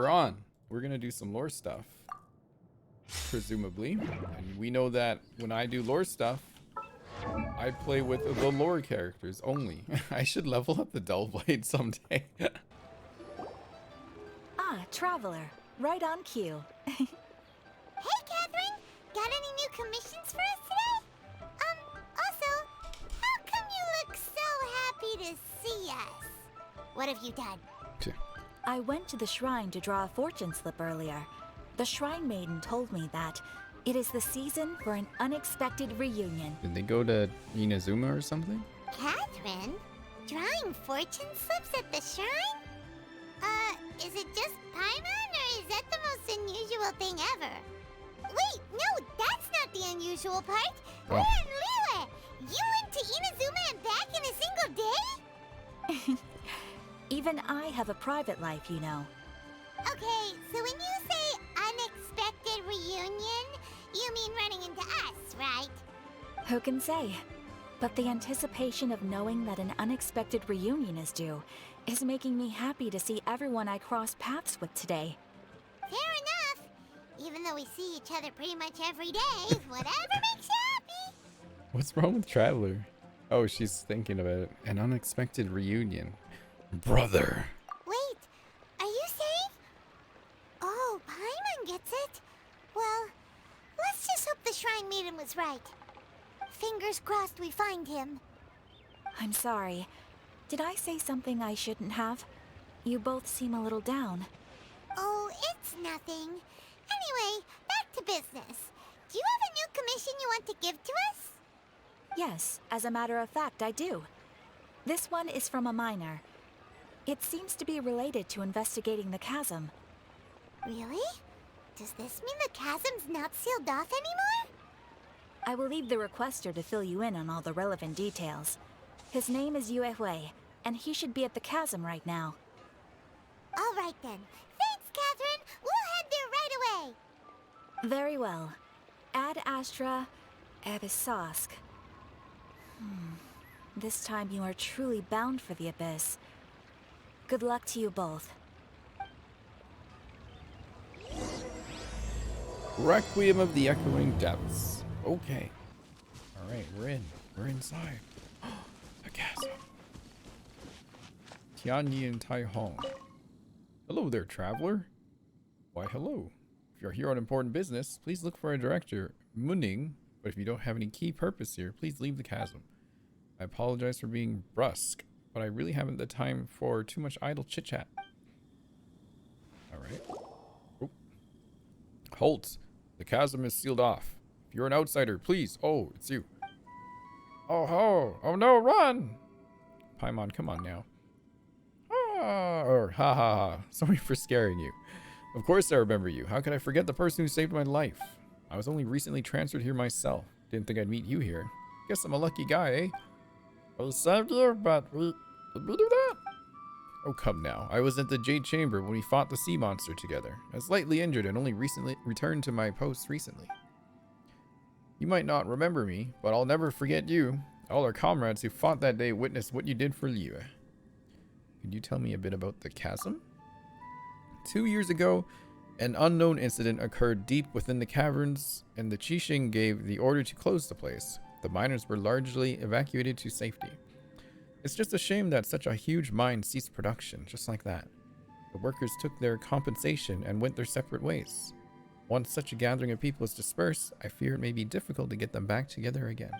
we're on. We're gonna do some lore stuff, presumably. And we know that when I do lore stuff, I play with the lore characters only. I should level up the dull blade someday. Ah, traveler. Right on cue. Hey, Catherine! Got any new commissions for us today? Also, how come you look so happy to see us? What have you done? I went to the shrine to draw a fortune slip earlier. The shrine maiden told me that it is the season for an unexpected reunion. Did they go to Inazuma or something? Catherine? Drawing fortune slips at the shrine? Is it just Paimon, or is that the most unusual thing ever? Wait, no, that's not the unusual part. Oh. We're in Liyue. You went to Inazuma and back in a single day? Even I have a private life, you know. Okay, so when you say unexpected reunion, you mean running into us, right? Who can say? But the anticipation of knowing that an unexpected reunion is due is making me happy to see everyone I cross paths with today. Fair enough. Even though we see each other pretty much every day, whatever makes you happy. What's wrong with Traveler? Oh, she's thinking of it. An unexpected reunion. Brother. Wait, are you saying? Oh, Paimon gets it. Well, let's just hope the Shrine Maiden was right. Fingers crossed we find him. I'm sorry. Did I say something I shouldn't have? You both seem a little down. Oh, it's nothing. Anyway, back to business. Do you have a new commission you want to give to us? Yes, as a matter of fact, I do. This one is from a miner. It seems to be related to investigating the chasm. Really? Does this mean the chasm's not sealed off anymore? I will leave the requester to fill you in on all the relevant details. His name is Yue Hui, and he should be at the chasm right now. All right then. Thanks, Catherine. We'll head there right away. Very well. Ad Astra Abyssosque. This time you are truly bound for the abyss. Good luck to you both. Requiem of the Echoing Depths. Okay. Alright, we're in. We're inside. A chasm. Tianyi and Tai Hong. Hello there, traveler. Why, hello. If you're here on important business, please look for a director, Muning. But if you don't have any key purpose here, please leave the chasm. I apologize for being brusque, but I really haven't the time for too much idle chit-chat. Alright. Oh. Halt! The chasm is sealed off. If you're an outsider, please. Oh, it's you. Oh ho! Oh no, run! Paimon, come on now. Ah, or ha ha ha. Sorry for scaring you. Of course I remember you. How could I forget the person who saved my life? I was only recently transferred here myself. Didn't think I'd meet you here. Guess I'm a lucky guy, eh? We saved you, but did we do that? Oh, come now. I was at the Jade Chamber when we fought the sea monster together. I was slightly injured and only recently returned to my post recently. You might not remember me, but I'll never forget you. All our comrades who fought that day witnessed what you did for Liyue. Could you tell me a bit about the chasm? 2 years ago, an unknown incident occurred deep within the caverns, and the Zhiqiong gave the order to close the place. The miners were largely evacuated to safety. It's just a shame that such a huge mine ceased production, just like that. The workers took their compensation and went their separate ways. Once such a gathering of people is dispersed, I fear it may be difficult to get them back together again.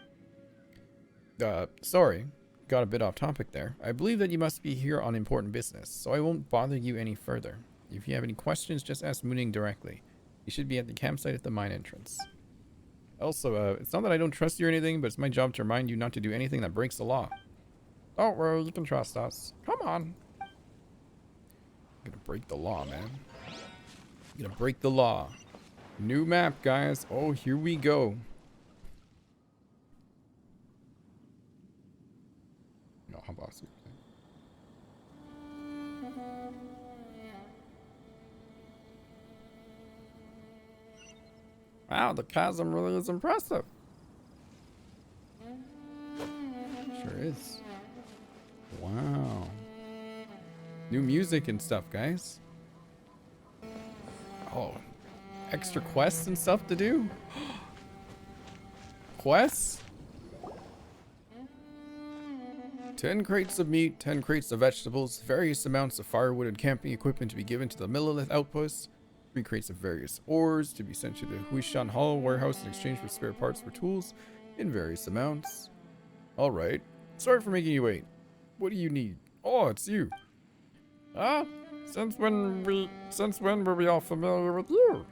Sorry, got a bit off topic there. I believe that you must be here on important business, so I won't bother you any further. If you have any questions, just ask Muning directly. He should be at the campsite at the mine entrance. Also, it's not that I don't trust you or anything, but it's my job to remind you not to do anything that breaks the law. Don't worry, you can trust us. Come on. I'm gonna break the law, man. I'm gonna break the law. New map, guys. Oh, here we go. No, how about you? Wow, the chasm really is impressive. Sure is. Wow. New music and stuff, guys. Oh, extra quests and stuff to do? Quests? 10 crates of meat, 10 crates of vegetables, various amounts of firewood and camping equipment to be given to the Millilith outpost, 3 crates of various ores to be sent to the Huishan Hall warehouse in exchange for spare parts for tools in various amounts. Alright. Sorry for making you wait. What do you need? Oh, it's you. Ah? Since when were we all familiar with you?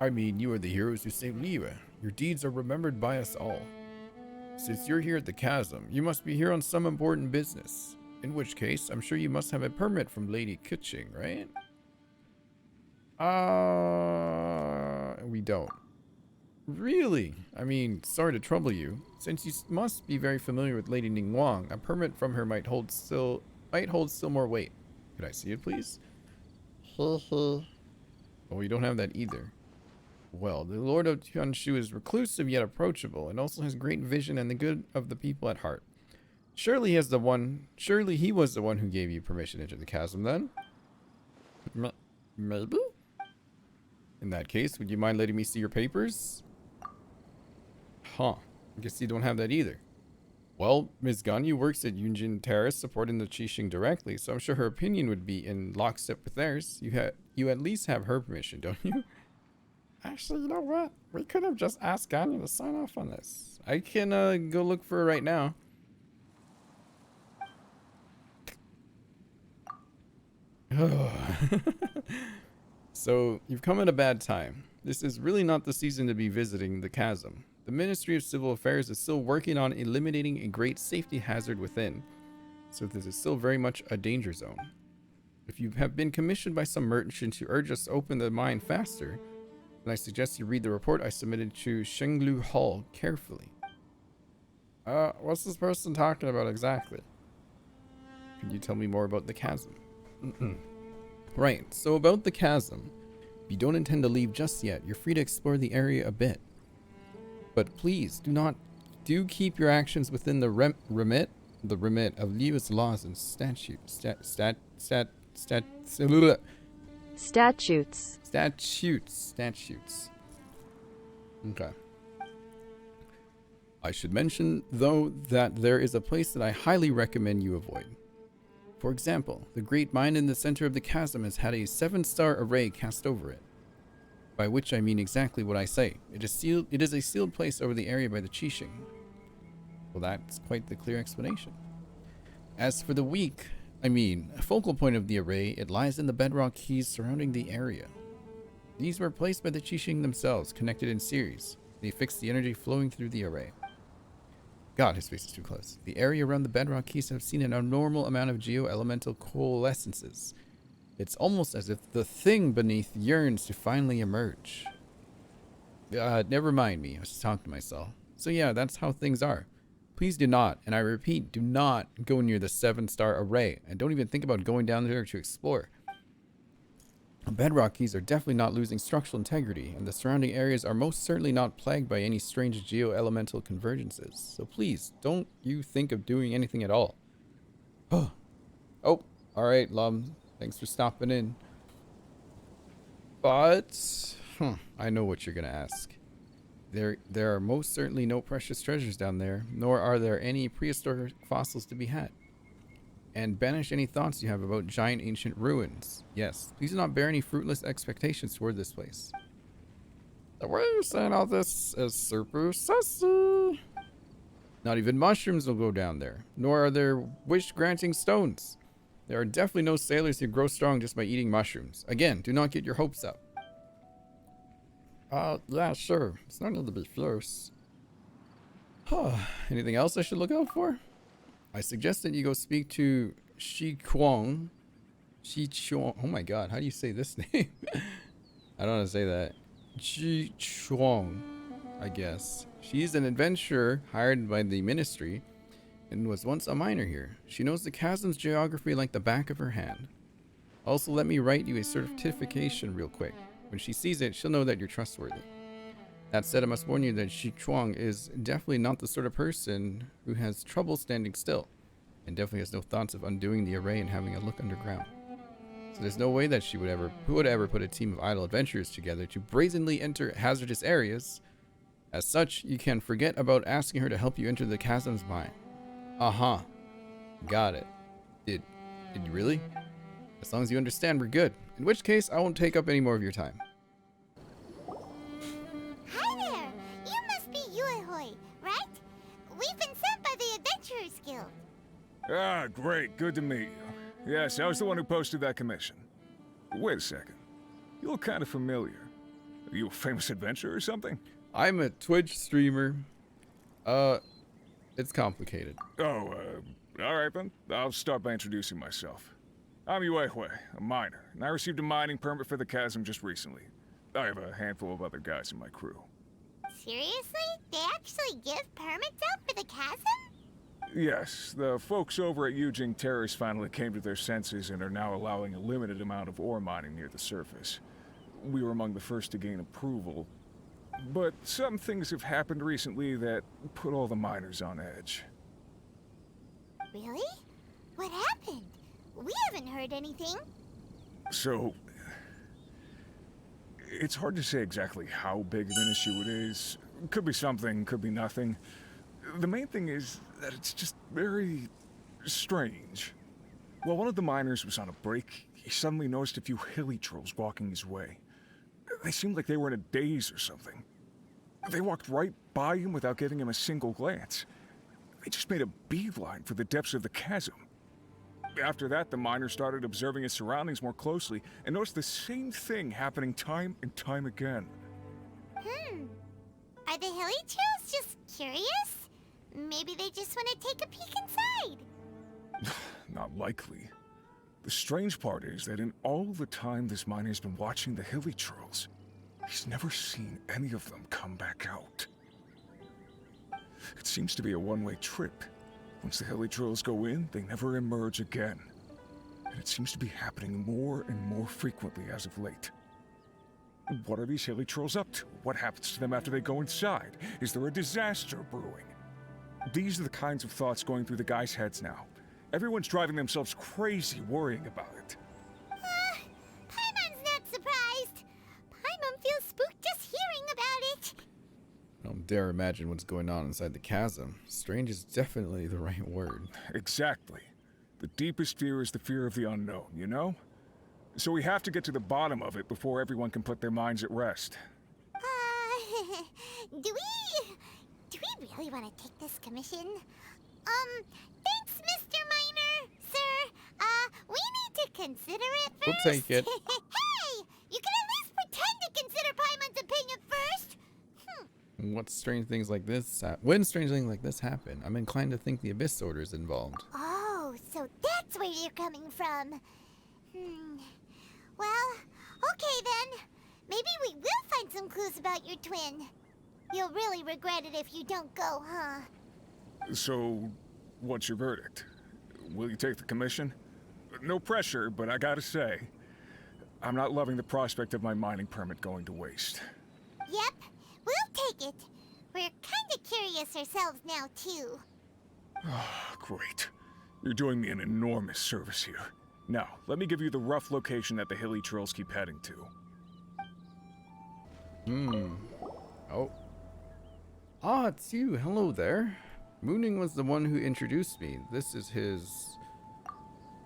I mean, you are the heroes who saved Liyue. Your deeds are remembered by us all. Since you're here at the Chasm, you must be here on some important business. In which case, I'm sure you must have a permit from Lady Zhiqiong, right? We don't. Really? I mean, sorry to trouble you. Since you must be very familiar with Lady Ningguang, a permit from her might hold still more weight. Could I see it, please? Oh, you don't have that either. Well, the Lord of Tianshu is reclusive yet approachable, and also has great vision and the good of the people at heart. Surely he was the one who gave you permission to enter the chasm, then? Maybe? In that case, would you mind letting me see your papers? Huh. I guess you don't have that either. Well, Ms. Ganyu works at Yunjin Terrace supporting the Qixing directly, so I'm sure her opinion would be in lockstep with theirs. You at least have her permission, don't you? Actually, you know what? We could have just asked Ganyu to sign off on this. I can go look for her right now. So, you've come at a bad time. This is really not the season to be visiting the chasm. The Ministry of Civil Affairs is still working on eliminating a great safety hazard within, so this is still very much a danger zone. If you have been commissioned by some merchant to urge us to open the mine faster, then I suggest you read the report I submitted to Shenglu Hall carefully. What's this person talking about exactly? Can you tell me more about the chasm? Right, so about the chasm. If you don't intend to leave just yet, you're free to explore the area a bit. But please, do keep your actions within the remit of Liyue's laws and statutes. Statutes. Okay. I should mention, though, that there is a place that I highly recommend you avoid. For example, the great mine in the center of the chasm has had a 7-star array cast over it. By which I mean exactly what I say. It is a sealed place over the area by the Qixing. Well, that's quite the clear explanation. As for the a focal point of the array, it lies in the bedrock keys surrounding the area. These were placed by the Qixing themselves, connected in series. They fixed the energy flowing through the array. God, his face is too close. The area around the bedrock keys have seen an abnormal amount of geo-elemental coalescences. It's almost as if the thing beneath yearns to finally emerge. Never mind me. I was just talking to myself. So yeah, that's how things are. Please do not, and I repeat, do not go near the 7-star array, and don't even think about going down there to explore. Bedrock keys are definitely not losing structural integrity, and the surrounding areas are most certainly not plagued by any strange geo-elemental convergences. So please, don't you think of doing anything at all. Oh, alright, Lum. Thanks for stopping in. But, I know what you're gonna ask. There are most certainly no precious treasures down there, nor are there any prehistoric fossils to be had. And banish any thoughts you have about giant ancient ruins. Yes, please do not bear any fruitless expectations toward this place. The way you're saying all this is super sussy. Not even mushrooms will go down there, nor are there wish-granting stones. There are definitely no sailors who grow strong just by eating mushrooms. Again, do not get your hopes up. Yeah, sure. It's not going to be fierce. Anything else I should look out for? I suggest that you go speak to Zhiqiong. Oh my god, how do you say this name? I don't know how to say that. Zhiqiong, I guess. She's an adventurer hired by the ministry and was once a miner here. She knows the chasm's geography like the back of her hand. Also, let me write you a certification real quick. When she sees it, she'll know that you're trustworthy. That said, I must warn you that Zhiqiong is definitely not the sort of person who has trouble standing still, and definitely has no thoughts of undoing the array and having a look underground. There's no way that who would ever put a team of idle adventurers together to brazenly enter hazardous areas. As such, you can forget about asking her to help you enter the chasm's mine. Uh-huh. Got it. Did you really? As long as you understand, we're good. In which case, I won't take up any more of your time. Hi there! You must be Yuehoi, right? We've been sent by the Adventurers Guild. Ah, great. Good to meet you. Yes, I was the one who posted that commission. Wait a second. You look kind of familiar. Are you a famous adventurer or something? I'm a Twitch streamer. It's complicated. Oh, alright then. I'll start by introducing myself. I'm Yuehoi, a miner, and I received a mining permit for the chasm just recently. I have a handful of other guys in my crew. Seriously? They actually give permits out for the chasm? Yes, the folks over at Zhiqiong Terrace finally came to their senses and are now allowing a limited amount of ore mining near the surface. We were among the first to gain approval, but some things have happened recently that put all the miners on edge. Really? What happened? We haven't heard anything. So, it's hard to say exactly how big of an issue it is. Could be something, could be nothing. The main thing is that it's just very strange. While one of the miners was on a break, he suddenly noticed a few hilichurls walking his way. They seemed like they were in a daze or something. They walked right by him without giving him a single glance. They just made a beeline for the depths of the chasm. After that, the miner started observing his surroundings more closely and noticed the same thing happening time and time again. Are the hilichurls just curious? Maybe they just want to take a peek inside. Not likely. The strange part is that in all the time this miner's been watching the hilichurls, he's never seen any of them come back out. It seems to be a one-way trip. Once the hilichurls go in, they never emerge again. And it seems to be happening more and more frequently as of late. What are these hilichurls up to? What happens to them after they go inside? Is there a disaster brewing? These are the kinds of thoughts going through the guys' heads now. Everyone's driving themselves crazy worrying about it. Paimon's not surprised. Paimon feels spooked just hearing about it. I don't dare imagine what's going on inside the chasm. Strange is definitely the right word. Exactly. The deepest fear is the fear of the unknown, you know? So we have to get to the bottom of it before everyone can put their minds at rest. Do we really want to take this commission? Thanks, Mr. Miner, sir. We need to consider it first. We'll take it. Hey! You can at least pretend to consider Paimon's opinion first. What strange things like this when strange things like this happen, I'm inclined to think the Abyss Order is involved. Oh, so that's where you're coming from. Well, okay then. Maybe we will find some clues about your twin. You'll really regret it if you don't go, huh? So, what's your verdict? Will you take the commission? No pressure, but I gotta say, I'm not loving the prospect of my mining permit going to waste. Yep, we'll take it. We're kinda curious ourselves now, too. Great. You're doing me an enormous service here. Now, let me give you the rough location that the hilichurls keep heading to. Oh. Ah, it's you. Hello there. Mooning was the one who introduced me. This is his...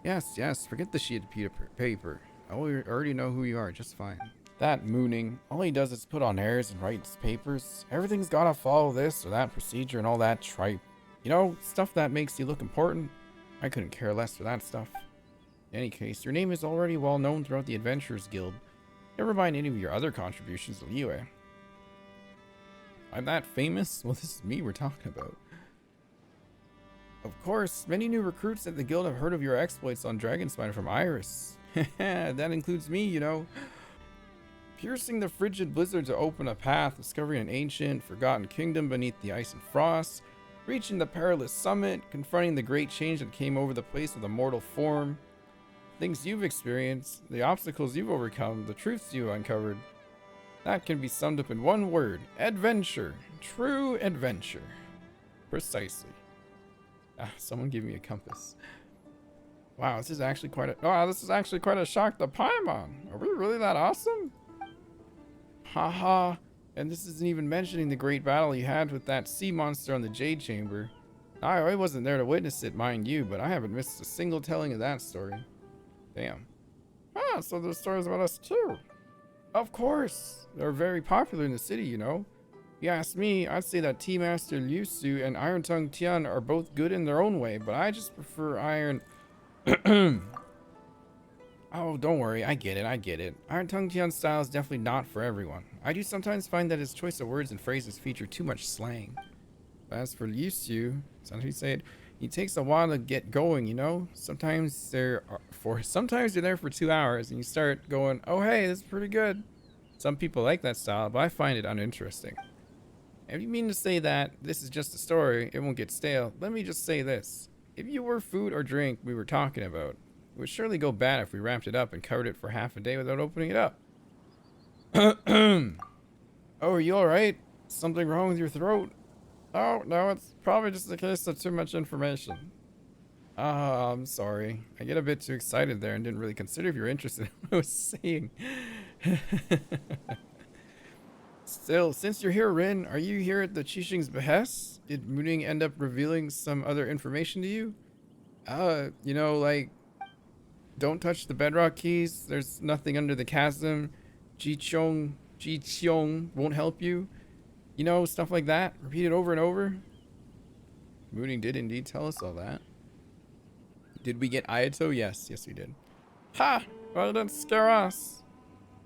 Yes, forget the sheet of paper. I already know who you are just fine. That Mooning, all he does is put on airs and writes papers. Everything's gotta follow this or that procedure and all that tripe. You know, stuff that makes you look important. I couldn't care less for that stuff. In any case, your name is already well known throughout the Adventurers Guild. Never mind any of your other contributions to Liyue. I'm that famous? Well, this is me we're talking about. Of course, many new recruits at the guild have heard of your exploits on Dragonspine from Iris. That includes me, you know. Piercing the frigid blizzard to open a path, discovering an ancient, forgotten kingdom beneath the ice and frost, reaching the perilous summit, confronting the great change that came over the place with a mortal form. Things you've experienced, the obstacles you've overcome, the truths you've uncovered. That can be summed up in one word: adventure. True adventure. Precisely. Someone give me a compass. Wow, this is actually quite a shock to Paimon. Are we really that awesome? Haha. And this isn't even mentioning the great battle you had with that sea monster on the Jade Chamber. I wasn't there to witness it, mind you, but I haven't missed a single telling of that story. Damn. Ah, so there's stories about us too. Of course. They're very popular in the city, you know. If you ask me, I'd say that Tea Master Liu Su and Iron Tongue Tian are both good in their own way, but I just prefer Iron... Oh, don't worry, I get it. Iron Tongue Tian's style is definitely not for everyone. I do sometimes find that his choice of words and phrases feature too much slang. But as for Liu Su, sometimes you say it, he takes a while to get going, you know? Sometimes you're there for 2 hours and you start going, oh hey, this is pretty good. Some people like that style, but I find it uninteresting. If you mean to say that this is just a story, it won't get stale, let me just say this. If you were food or drink we were talking about, it would surely go bad if we wrapped it up and covered it for half a day without opening it up. Oh, are you alright? Something wrong with your throat? Oh, no, it's probably just a case of too much information. I'm sorry. I get a bit too excited there and didn't really consider if you're interested in what I was saying. Still, since you're here, Rin, are you here at the Qixing's behest? Did Mooning end up revealing some other information to you? You know, like, don't touch the bedrock keys. There's nothing under the chasm. Zhiqiong won't help you. You know, stuff like that. Repeat it over and over. Mooning did indeed tell us all that. Did we get Ayato? Yes, we did. Ha! Well, it didn't scare us.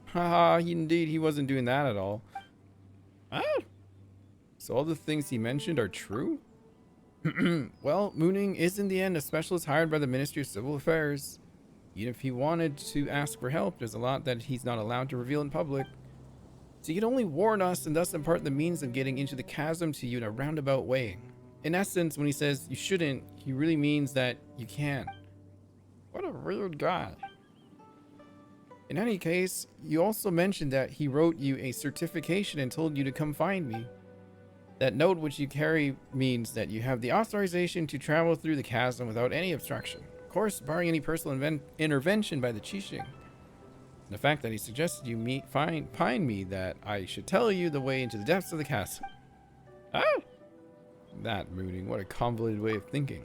Haha, indeed, he wasn't doing that at all. Ah! So all the things he mentioned are true? Well, Mooning is in the end a specialist hired by the Ministry of Civil Affairs. Even if he wanted to ask for help, there's a lot that he's not allowed to reveal in public. So he can only warn us and thus impart the means of getting into the chasm to you in a roundabout way. In essence, when he says you shouldn't, he really means that you can. What a weird guy. In any case, you also mentioned that he wrote you a certification and told you to come find me. That note which you carry means that you have the authorization to travel through the chasm without any obstruction. Of course, barring any personal intervention by the Qixing. The fact that he suggested you find me that I should tell you the way into the depths of the chasm. Ah! That Mooning, what a convoluted way of thinking.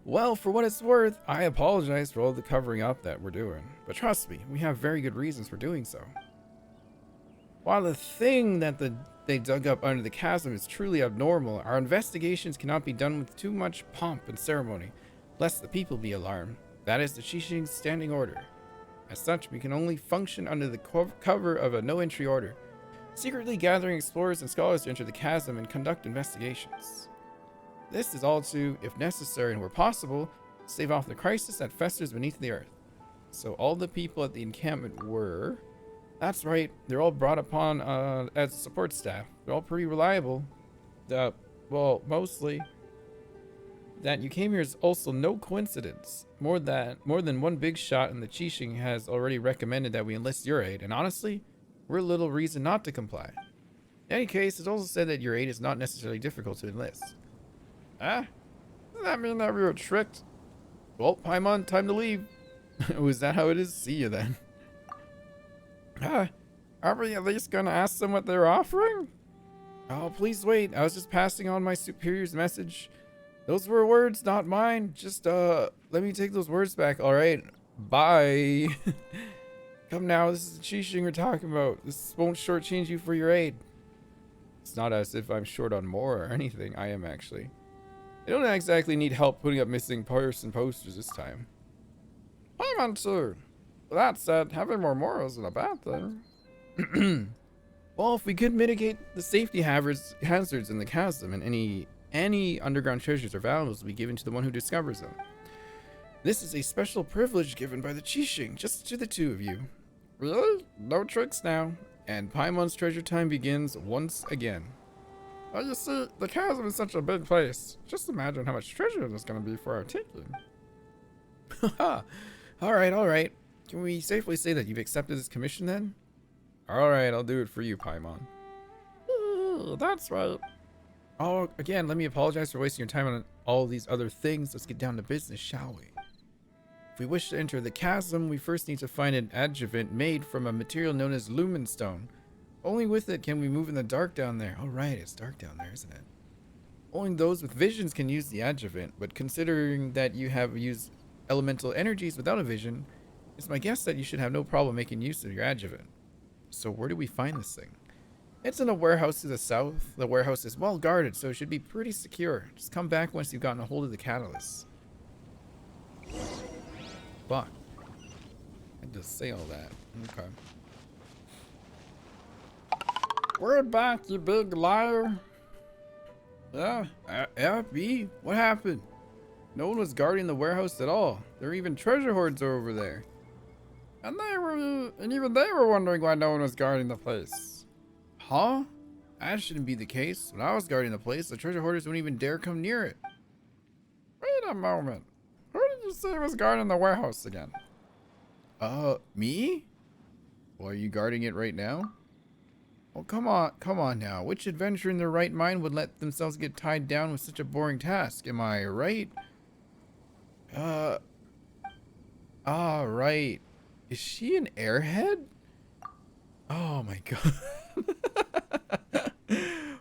Well, for what it's worth, I apologize for all the covering up that we're doing. But trust me, we have very good reasons for doing so. While the thing that they dug up under the chasm is truly abnormal, our investigations cannot be done with too much pomp and ceremony, lest the people be alarmed. That is the Qixing's standing order. As such, we can only function under the cover of a no-entry order, secretly gathering explorers and scholars to enter the chasm and conduct investigations. This is all to, if necessary and where possible, stave off the crisis that festers beneath the earth. So all the people at the encampment were... That's right, they're all brought upon as support staff. They're all pretty reliable. Well, mostly. That you came here is also no coincidence. More than one big shot in the Qixing has already recommended that we enlist your aid, and honestly, we're little reason not to comply. In any case, it's also said that your aid is not necessarily difficult to enlist. Ah? Does that mean that we were tricked? Well, Paimon, time to leave. Was that how it is? See you then. Are we at least gonna ask them what they're offering? Oh, please wait. I was just passing on my superior's message. Those were words, not mine. Just, let me take those words back. All right. Bye. Come now. This is the Qixing we're talking about. This won't shortchange you for your aid. It's not as if I'm short on more or anything. I am actually. I don't exactly need help putting up missing person posters this time. I'm on too. With that said, having more morals isn't a bad thing. Well, if we could mitigate the safety hazards in the chasm, and any underground treasures or valuables will be given to the one who discovers them. This is a special privilege given by the Qixing, just to the two of you. Really? No tricks now. And Paimon's treasure time begins once again. Well, you see, the chasm is such a big place. Just imagine how much treasure there's going to be for our taking. Haha. Alright. Can we safely say that you've accepted this commission then? Alright, I'll do it for you, Paimon. That's right. Oh, again, let me apologize for wasting your time on all these other things. Let's get down to business, shall we? If we wish to enter the chasm, we first need to find an adjuvant made from a material known as Lumenstone. Only with it can we move in the dark down there. Oh, right, it's dark down there, isn't it? Only those with visions can use the adjuvant, but considering that you have used elemental energies without a vision, it's my guess that you should have no problem making use of your adjuvant. So where do we find this thing? It's in a warehouse to the south. The warehouse is well guarded, so it should be pretty secure. Just come back once you've gotten a hold of the catalyst. Fuck. I just say all that. Okay. We're back, you big liar. Yeah, FB? What happened? No one was guarding the warehouse at all. There are even treasure hoards over there. And even they were wondering why no one was guarding the place. Huh? That shouldn't be the case. When I was guarding the place, the treasure hoarders wouldn't even dare come near it. Wait a moment. Who did you say was guarding the warehouse again? Me? Well, are you guarding it right now? Oh, come on now. Which adventurer in their right mind would let themselves get tied down with such a boring task? Am I right? Right. Is she an airhead? Oh my god.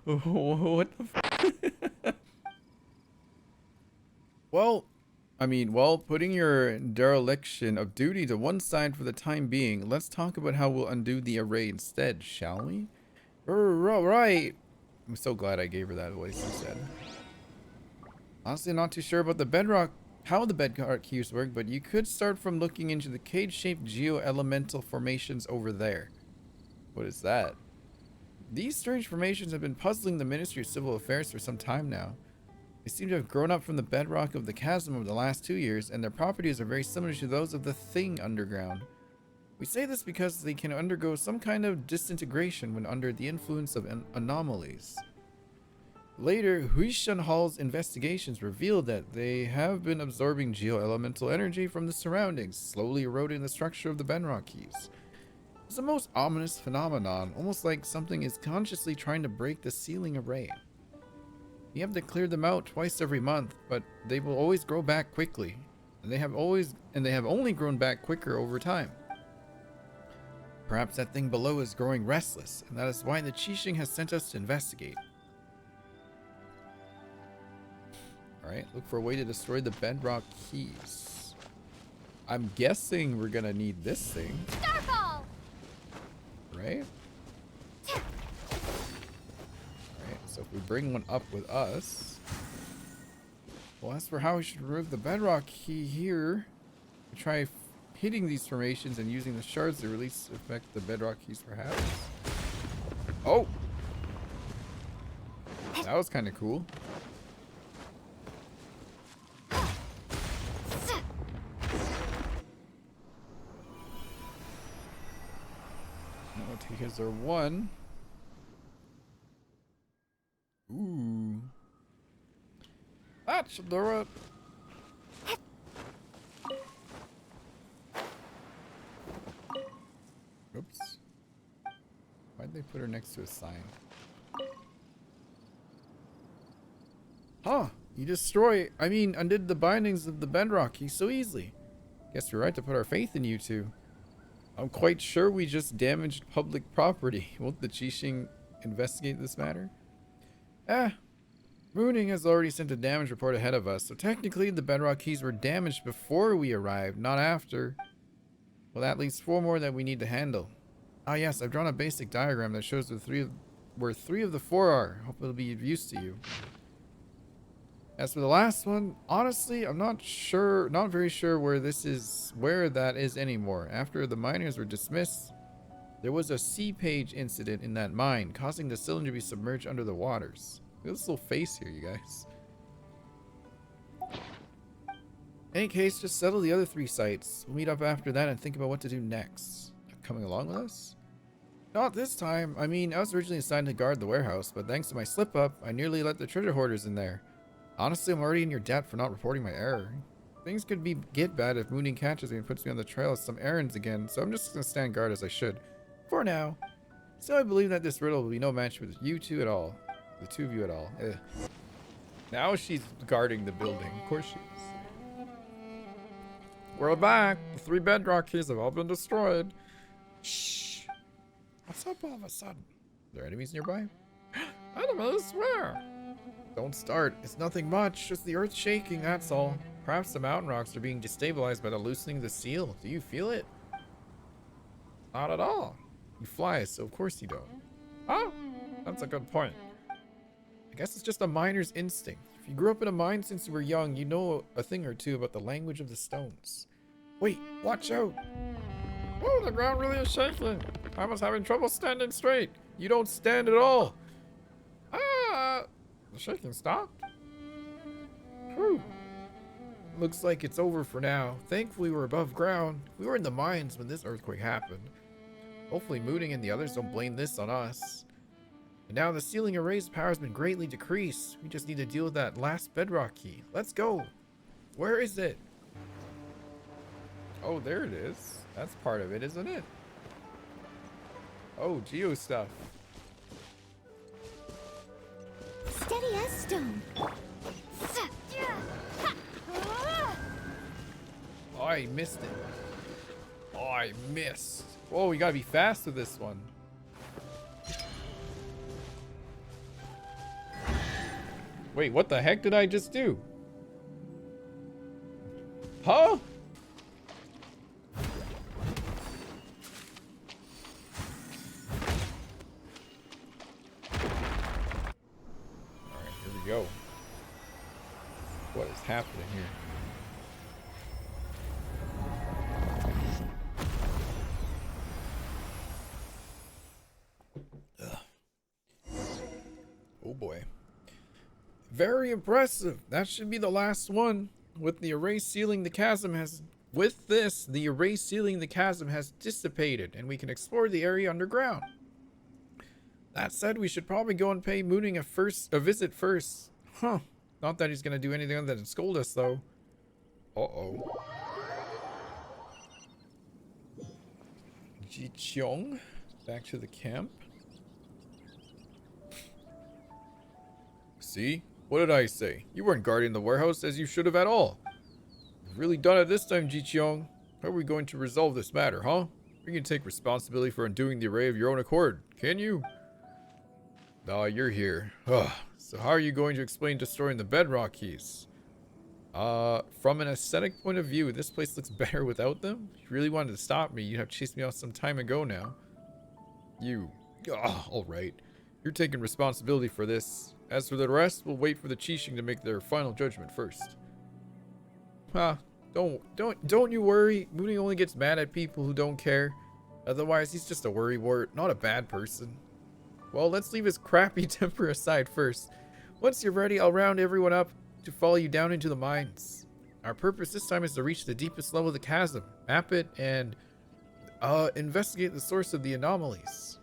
What the f- Well, putting your dereliction of duty to one side for the time being, let's talk about how we'll undo the array instead, shall we? Right. I'm so glad I gave her that voice instead. Honestly, I'm not too sure about how the bedrock cubes work, but you could start from looking into the cage-shaped geo-elemental formations over there. What is that? These strange formations have been puzzling the Ministry of Civil Affairs for some time now. They seem to have grown up from the bedrock of the chasm over the last 2 years, and their properties are very similar to those of the Thing underground. We say this because they can undergo some kind of disintegration when under the influence of anomalies. Later, Huishan Hall's investigations revealed that they have been absorbing geo-elemental energy from the surroundings, slowly eroding the structure of the bedrock keys. It's the most ominous phenomenon, almost like something is consciously trying to break the sealing array. You have to clear them out twice every month, but they will always grow back quickly, and they have only grown back quicker over time. Perhaps that thing below is growing restless, and that is why the Zhiqiong has sent us to investigate. Alright, look for a way to destroy the bedrock keys. I'm guessing we're gonna need this thing. Starfall! Right? Alright, so if we bring one up with us... Well, as for how we should remove the bedrock key here, we try hitting these formations and using the shards to release affect the bedrock keys perhaps. Oh! That was kind of cool. Here's our one. Ooh. That should do it. Oops. Why'd they put her next to a sign? Huh. You undid the bindings of the bedrock key so easily. Guess we're right to put our faith in you two. I'm quite sure we just damaged public property. Won't the Zhiqiong investigate this matter? Mooning has already sent a damage report ahead of us, so technically the bedrock keys were damaged before we arrived, not after. Well, that leaves 4 more that we need to handle. Ah yes, I've drawn a basic diagram that shows where 3 of the 4 are. Hope it'll be of use to you. As for the last one, honestly, I'm not very sure where that is anymore. After the miners were dismissed, there was a sea page incident in that mine, causing the cylinder to be submerged under the waters. Look at this little face here, you guys. In any case, just settle the other 3 sites. We'll meet up after that and think about what to do next. Coming along with us? Not this time. I was originally assigned to guard the warehouse, but thanks to my slip-up, I nearly let the treasure hoarders in there. Honestly, I'm already in your debt for not reporting my error. Things could get bad if Mooning catches me and puts me on the trail of some errands again, so I'm just gonna stand guard as I should. For now. So I believe that this riddle will be no match with you two at all. the two of you at all. Now she's guarding the building. Of course she is. We're back. The 3 bedrock keys have all been destroyed. Shh. What's up all of a sudden? Are there enemies nearby? Enemies? Where? Don't start. It's nothing much. Just the earth shaking, that's all. Perhaps the mountain rocks are being destabilized by the loosening of the seal. Do you feel it? Not at all. You fly, so of course you don't. Oh, that's a good point. I guess it's just a miner's instinct. If you grew up in a mine since you were young, you know a thing or two about the language of the stones. Wait, watch out. Oh, the ground really is shaking. I was having trouble standing straight. You don't stand at all. Ah, the shaking stopped. Whew. Looks like it's over for now. Thankfully, we're above ground. We were in the mines when this earthquake happened. Hopefully, Mooning and the others don't blame this on us. And now the ceiling array's power has been greatly decreased. We just need to deal with that last bedrock key. Let's go. Where is it? Oh, there it is. That's part of it, isn't it? Oh, geo stuff. Steady as stone. Oh, I missed it. Oh, I missed. Whoa, we gotta be fast with this one. Wait, what the heck did I just do? Huh? Alright, here we go. What is happening here? Oh boy. Very impressive. That should be the last one. With the array sealing the chasm has dissipated and we can explore the area underground. That said, we should probably go and pay Mooning a visit first. Huh. Not that he's gonna do anything other than scold us though. Uh-oh. Zhiqiong. Back to the camp. See? What did I say? You weren't guarding the warehouse as you should have at all. You've really done it this time, Zhiqiong. How are we going to resolve this matter, huh? You can take responsibility for undoing the array of your own accord, can you? Ah, you're here. Ugh. So how are you going to explain destroying the bedrock keys? From an aesthetic point of view, this place looks better without them. If you really wanted to stop me, you'd have chased me off some time ago now. Alright. You're taking responsibility for this. As for the rest, we'll wait for the Qixing to make their final judgment first. Don't you worry. Mooney only gets mad at people who don't care. Otherwise, he's just a worrywart, not a bad person. Well, let's leave his crappy temper aside first. Once you're ready, I'll round everyone up to follow you down into the mines. Our purpose this time is to reach the deepest level of the chasm, map it, and investigate the source of the anomalies.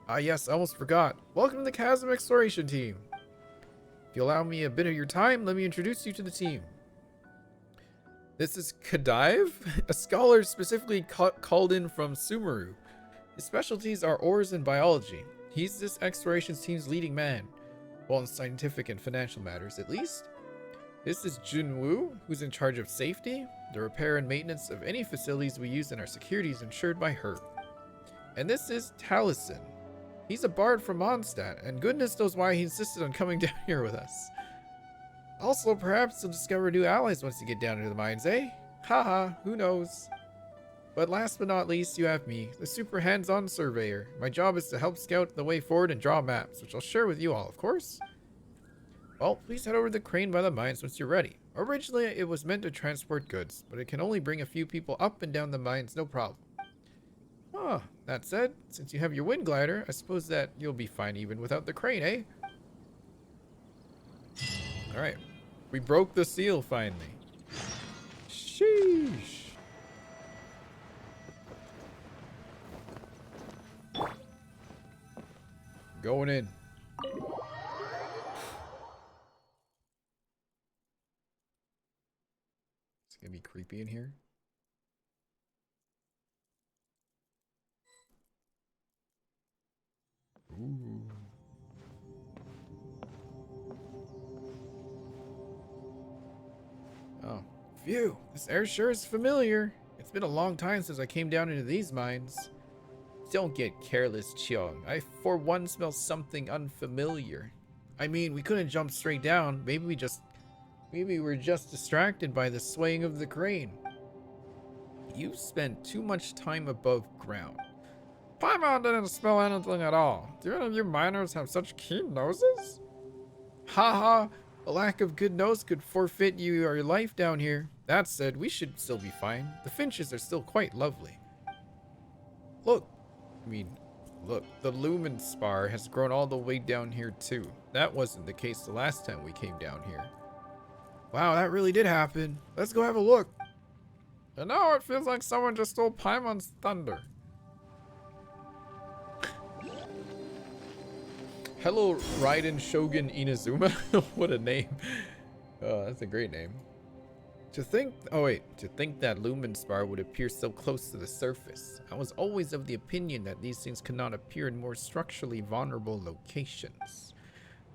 Ah yes, I almost forgot. Welcome to the Chasm Exploration Team. If you allow me a bit of your time, let me introduce you to the team. This is Kadive, a scholar specifically called in from Sumeru. His specialties are ores and biology. He's this explorations team's leading man. Well, in scientific and financial matters, at least. This is Junwoo, who's in charge of safety. The repair and maintenance of any facilities we use in our security is ensured by her. And this is Taliesin. He's a bard from Mondstadt, and goodness knows why he insisted on coming down here with us. Also, perhaps you'll discover new allies once you get down into the mines, eh? Haha, who knows? But last but not least, you have me, the super hands-on surveyor. My job is to help scout the way forward and draw maps, which I'll share with you all, of course. Well, please head over to the crane by the mines once you're ready. Originally, it was meant to transport goods, but it can only bring a few people up and down the mines, no problem. Ah, that said, since you have your wind glider, I suppose that you'll be fine even without the crane, eh? Alright. We broke the seal finally. Sheesh. Going in. It's gonna be creepy in here. Ooh. Phew, this air sure is familiar. It's been a long time since I came down into these mines. Don't get careless, Zhiqiong. I for one smell something unfamiliar. I mean, we couldn't jump straight down. Maybe we were just distracted by the swaying of the crane. You spent too much time above ground. Paimon didn't smell anything at all. Do any of you miners have such keen noses? Haha, a lack of good nose could forfeit you your life down here. That said, we should still be fine. The finches are still quite lovely. Look, the lumen spar has grown all the way down here too. That wasn't the case the last time we came down here. Wow, that really did happen. Let's go have a look. And now it feels like someone just stole Paimon's thunder. Hello, Raiden Shogun Inazuma. What a name. That's a great name. To think that lumen spar would appear so close to the surface. I was always of the opinion that these things could not appear in more structurally vulnerable locations.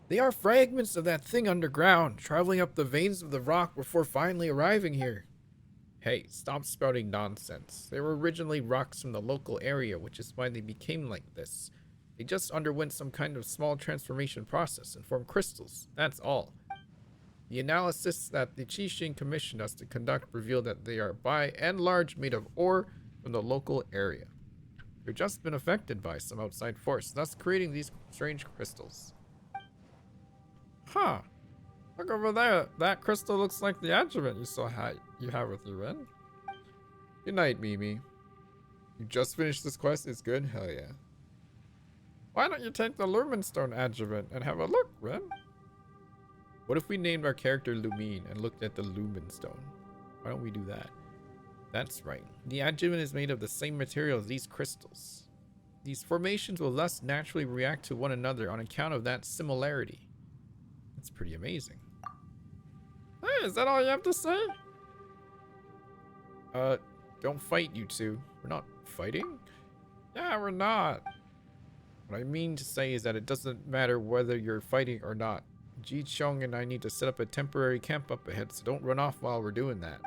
They are fragments of that thing underground, traveling up the veins of the rock before finally arriving here. Hey, stop spouting nonsense. They were originally rocks from the local area, which is why they became like this. They just underwent some kind of small transformation process and formed crystals, that's all. The analysis that the Qixing commissioned us to conduct revealed that they are by and large made of ore from the local area. They've just been affected by some outside force, thus creating these strange crystals. Huh. Look over there. That crystal looks like the adjuvant you have with you, Ren. Good night, Mimi. You just finished this quest? It's good? Hell yeah. Why don't you take the Lumenstone adjuvant and have a look, Ren? What if we named our character Lumine and looked at the Lumenstone? Why don't we do that? That's right. The adjuvant is made of the same material as these crystals. These formations will thus naturally react to one another on account of that similarity. That's pretty amazing. Hey, is that all you have to say? Don't fight, you two. We're not fighting? Yeah, we're not. What I mean to say is that it doesn't matter whether you're fighting or not. Zhiqiong and I need to set up a temporary camp up ahead, so don't run off while we're doing that.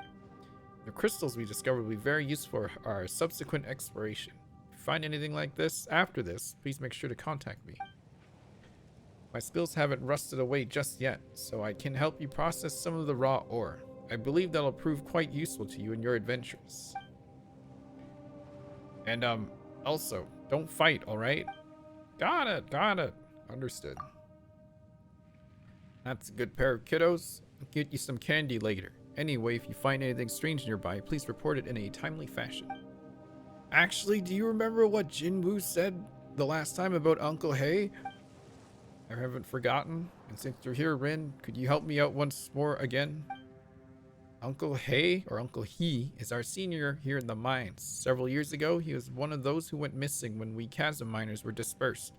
The crystals we discovered will be very useful for our subsequent exploration. If you find anything like this after this, please make sure to contact me. My skills haven't rusted away just yet, so I can help you process some of the raw ore. I believe that'll prove quite useful to you in your adventures. And, also, don't fight, alright? Got it. Understood. That's a good pair of kiddos. I'll get you some candy later. Anyway, if you find anything strange nearby, please report it in a timely fashion. Actually, do you remember what Jinwoo said the last time about Uncle Hay? I haven't forgotten. And since you're here, Rin, could you help me out once more again? Uncle Hay, or Uncle He, is our senior here in the mines. Several years ago, he was one of those who went missing when we Chasm miners were dispersed.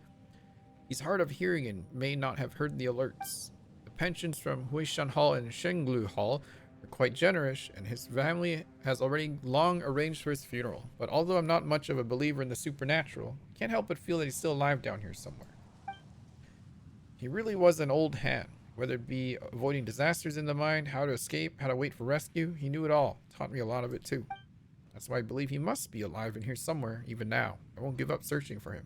He's hard of hearing and may not have heard the alerts. The pensions from Huishan Hall and Shenglu Hall are quite generous, and his family has already long arranged for his funeral. But although I'm not much of a believer in the supernatural, I can't help but feel that he's still alive down here somewhere. He really was an old hand. Whether it be avoiding disasters in the mine, how to escape, how to wait for rescue, he knew it all. Taught me a lot of it too. That's why I believe he must be alive in here somewhere, even now. I won't give up searching for him.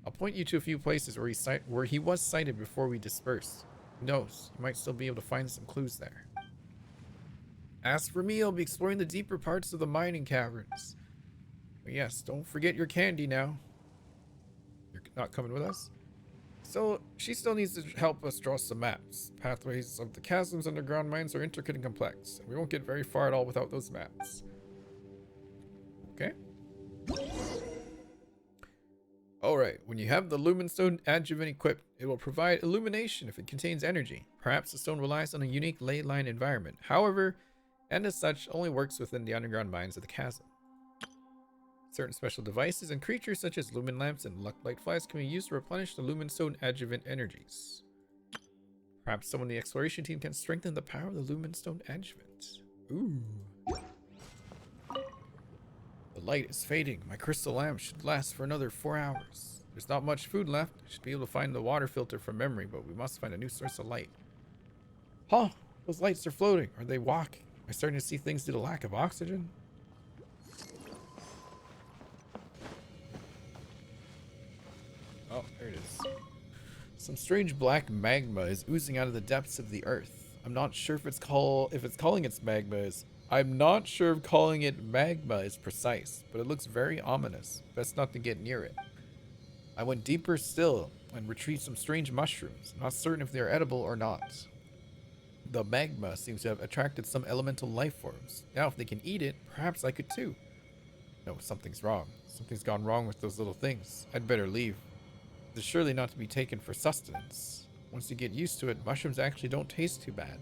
I'll point you to a few places where he was sighted before we dispersed. Who knows, you might still be able to find some clues there. As for me, I'll be exploring the deeper parts of the mining caverns. But yes, don't forget your candy now. You're not coming with us? So, she still needs to help us draw some maps. Pathways of the chasm's underground mines are intricate and complex, and we won't get very far at all without those maps. Okay. Alright, when you have the Lumenstone adjuvant equipped, it will provide illumination if it contains energy. Perhaps the stone relies on a unique ley line environment. However, and as such, only works within the underground mines of the chasm. Certain special devices and creatures such as lumen lamps and luck light flies can be used to replenish the Lumenstone adjuvant energies. Perhaps someone in the exploration team can strengthen the power of the Lumenstone adjuvant. Ooh. The light is fading. My crystal lamp should last for another 4 hours. There's not much food left. I should be able to find the water filter from memory, but we must find a new source of light. Huh? Those lights are floating. Are they walking? Am I starting to see things due to lack of oxygen? Oh, there it is. Some strange black magma is oozing out of the depths of the earth. I'm not sure if it's calling its magma is. I'm not sure if calling it magma is precise, but it looks very ominous. Best not to get near it. I went deeper still and retrieved some strange mushrooms. Not certain if they are edible or not. The magma seems to have attracted some elemental life forms. Now, if they can eat it, perhaps I could too. No, something's wrong. Something's gone wrong with those little things. I'd better leave. It's surely not to be taken for sustenance. Once you get used to it, mushrooms actually don't taste too bad.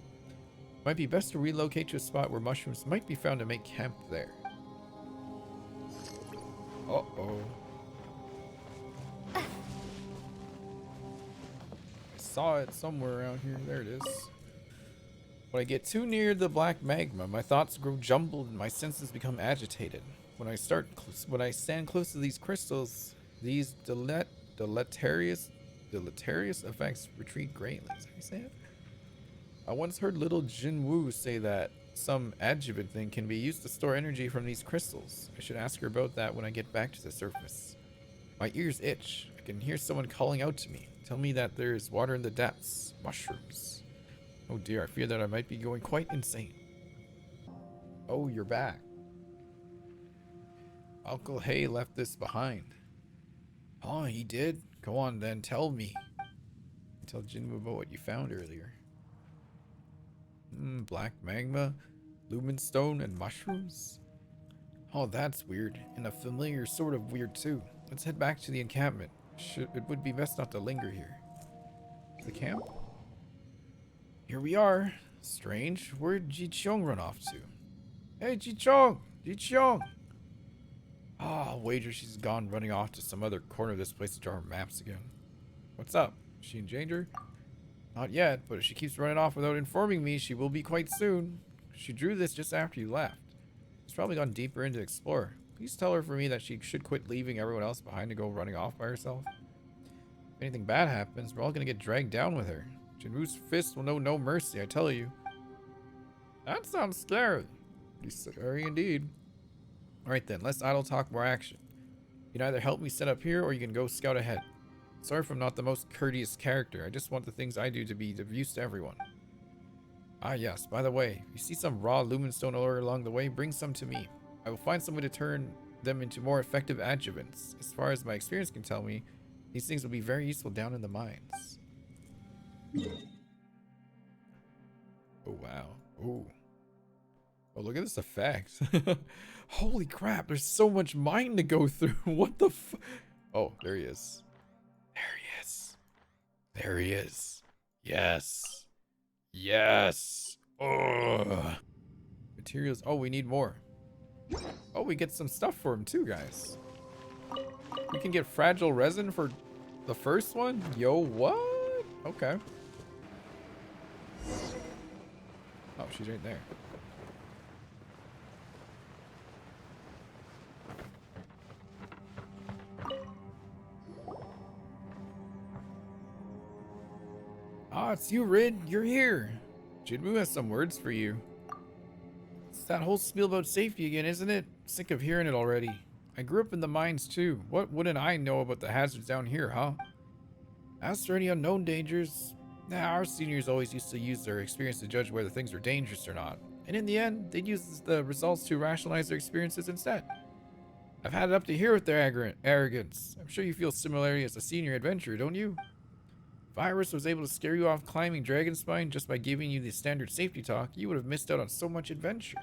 Might be best to relocate to a spot where mushrooms might be found to make camp there. Uh-oh. I saw it somewhere around here. There it is. When I get too near the black magma, my thoughts grow jumbled and my senses become agitated. When I stand close to these crystals, these deleterious effects retreat greatly. Is that how you say it? I once heard little Jinwoo say that some adjuvant thing can be used to store energy from these crystals. I should ask her about that when I get back to the surface. My ears itch. I can hear someone calling out to me. Tell me that there is water in the depths. Mushrooms. Oh dear, I fear that I might be going quite insane. Oh, you're back. Uncle Hay left this behind. Oh, he did? Go on then, tell me. Tell Jinwoo about what you found earlier. Black magma, Lumenstone, and mushrooms? Oh, that's weird. And a familiar sort of weird too. Let's head back to the encampment. It would be best not to linger here. The camp? Here we are. Strange. Where'd Zhiqiong run off to? Hey, Zhiqiong! Zhiqiong! Ah, I'll wager she's gone running off to some other corner of this place to draw her maps again. What's up? Is she in danger? Not yet, but if she keeps running off without informing me, she will be quite soon. She drew this just after you left. She's probably gone deeper in to explore. Please tell her for me that she should quit leaving everyone else behind to go running off by herself. If anything bad happens, we're all gonna get dragged down with her. Jinwoo's fist will know no mercy, I tell you. That sounds scary. Scary indeed. Alright then, less idle talk, more action. You can either help me set up here, or you can go scout ahead. Sorry if I'm not the most courteous character. I just want the things I do to be of use to everyone. Ah yes, by the way, if you see some raw Lumenstone ore along the way, bring some to me. I will find some way to turn them into more effective adjuvants. As far as my experience can tell me, these things will be very useful down in the mines. Oh wow. Oh. Oh, look at this effect. Holy crap, there's so much mine to go through. What the f— Oh, there he is. There he is. There he is. Yes. Yes. Ugh. Materials. Oh, we need more. Oh, we get some stuff for him too, guys. We can get fragile resin for the first one? Yo, what? Okay. Oh, she's right there. Ah, it's you, Rid. You're here. Jinwoo has some words for you. It's that whole spiel about safety again, isn't it? Sick of hearing it already. I grew up in the mines too. What wouldn't I know about the hazards down here, huh? As for any unknown dangers, our seniors always used to use their experience to judge whether things were dangerous or not. And in the end, they'd use the results to rationalize their experiences instead. I've had it up to here with their arrogance. I'm sure you feel similarly as a senior adventurer, don't you? If Iris was able to scare you off climbing Dragonspine just by giving you the standard safety talk, you would have missed out on so much adventure.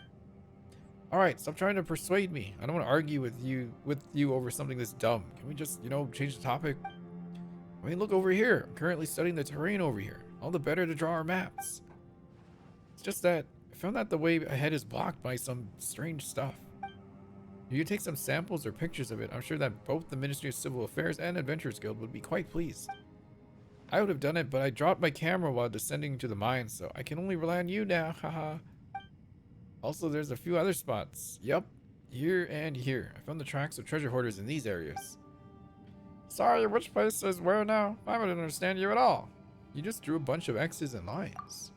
Alright, stop trying to persuade me. I don't want to argue with you over something this dumb. Can we just, change the topic? I mean, look over here. I'm currently studying the terrain over here. All the better to draw our maps. It's just that I found that the way ahead is blocked by some strange stuff. If you take some samples or pictures of it, I'm sure that both the Ministry of Civil Affairs and Adventurers Guild would be quite pleased. I would have done it, but I dropped my camera while descending to the mines, so I can only rely on you now, haha. Also, there's a few other spots. Yep, here and here. I found the tracks of treasure hoarders in these areas. Sorry, which place is where now? I wouldn't understand you at all. You just drew a bunch of X's and lines.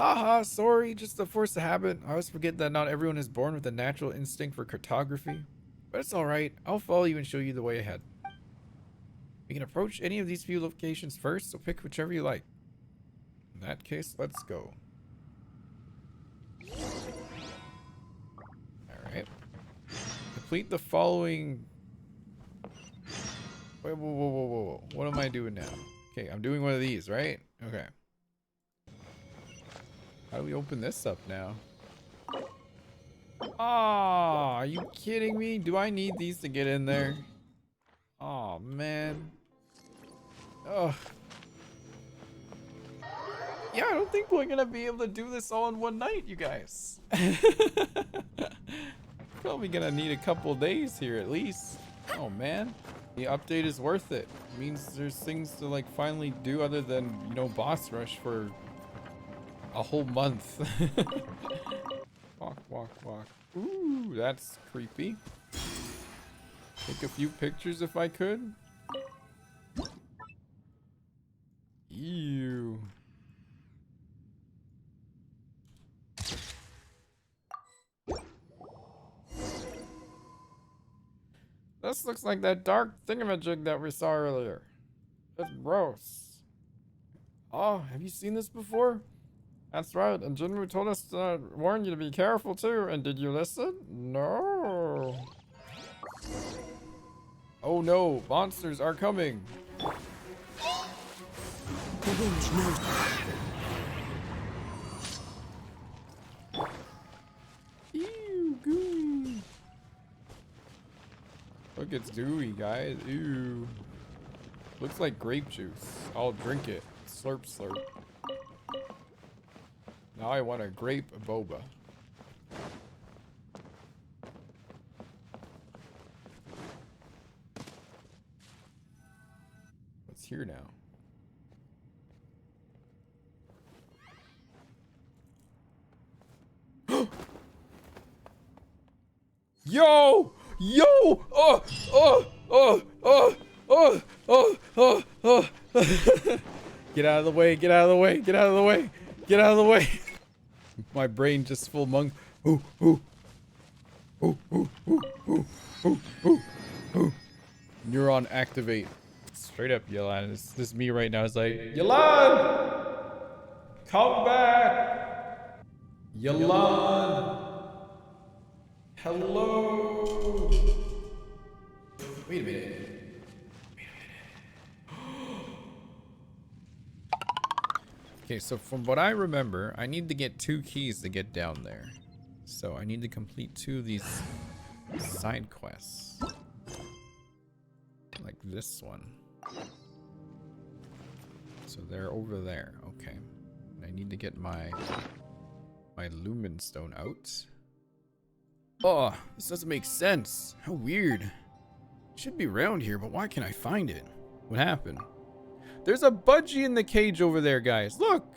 Haha, sorry, just the force of habit. I always forget that not everyone is born with a natural instinct for cartography. But it's alright, I'll follow you and show you the way ahead. We can approach any of these few locations first, so pick whichever you like. In that case, let's go. Alright. Complete the following... Wait, whoa. What am I doing now? Okay, I'm doing one of these, right? Okay. How do we open this up now? Aw, are you kidding me? Do I need these to get in there? Oh man. Ugh. Yeah, I don't think we're gonna be able to do this all in one night, you guys. Probably gonna need a couple days here at least. Oh man. The update is worth it. It means there's things to like finally do other than, you know, boss rush for a whole month. Walk. Ooh, that's creepy. Take a few pictures if I could. Ew. This looks like that dark thingamajig that we saw earlier. It's gross. Oh, have you seen this before? That's right, and Jinwoo told us to warn you to be careful too, and did you listen? No. Oh no, monsters are coming. Ew, gooey. Look, it's gooey, guys. Ew. Looks like grape juice. I'll drink it. Slurp, slurp. Now I want a grape boba. What's here now? Yo! Get out of the way, get out of the way, get out of the way, get out of the way. My brain just full monk. Neuron activate. Straight up, Yelan. This is me right now. It's like, Yelan! Come back! Yelan! Hello! Wait a minute. Okay, so from what I remember, I need to get 2 keys to get down there. So I need to complete 2 of these side quests. Like this one. So they're over there, okay. And I need to get my Lumenstone out. Oh, this doesn't make sense. How weird. It should be around here, but why can't I find it? What happened? There's a budgie in the cage over there, guys. Look!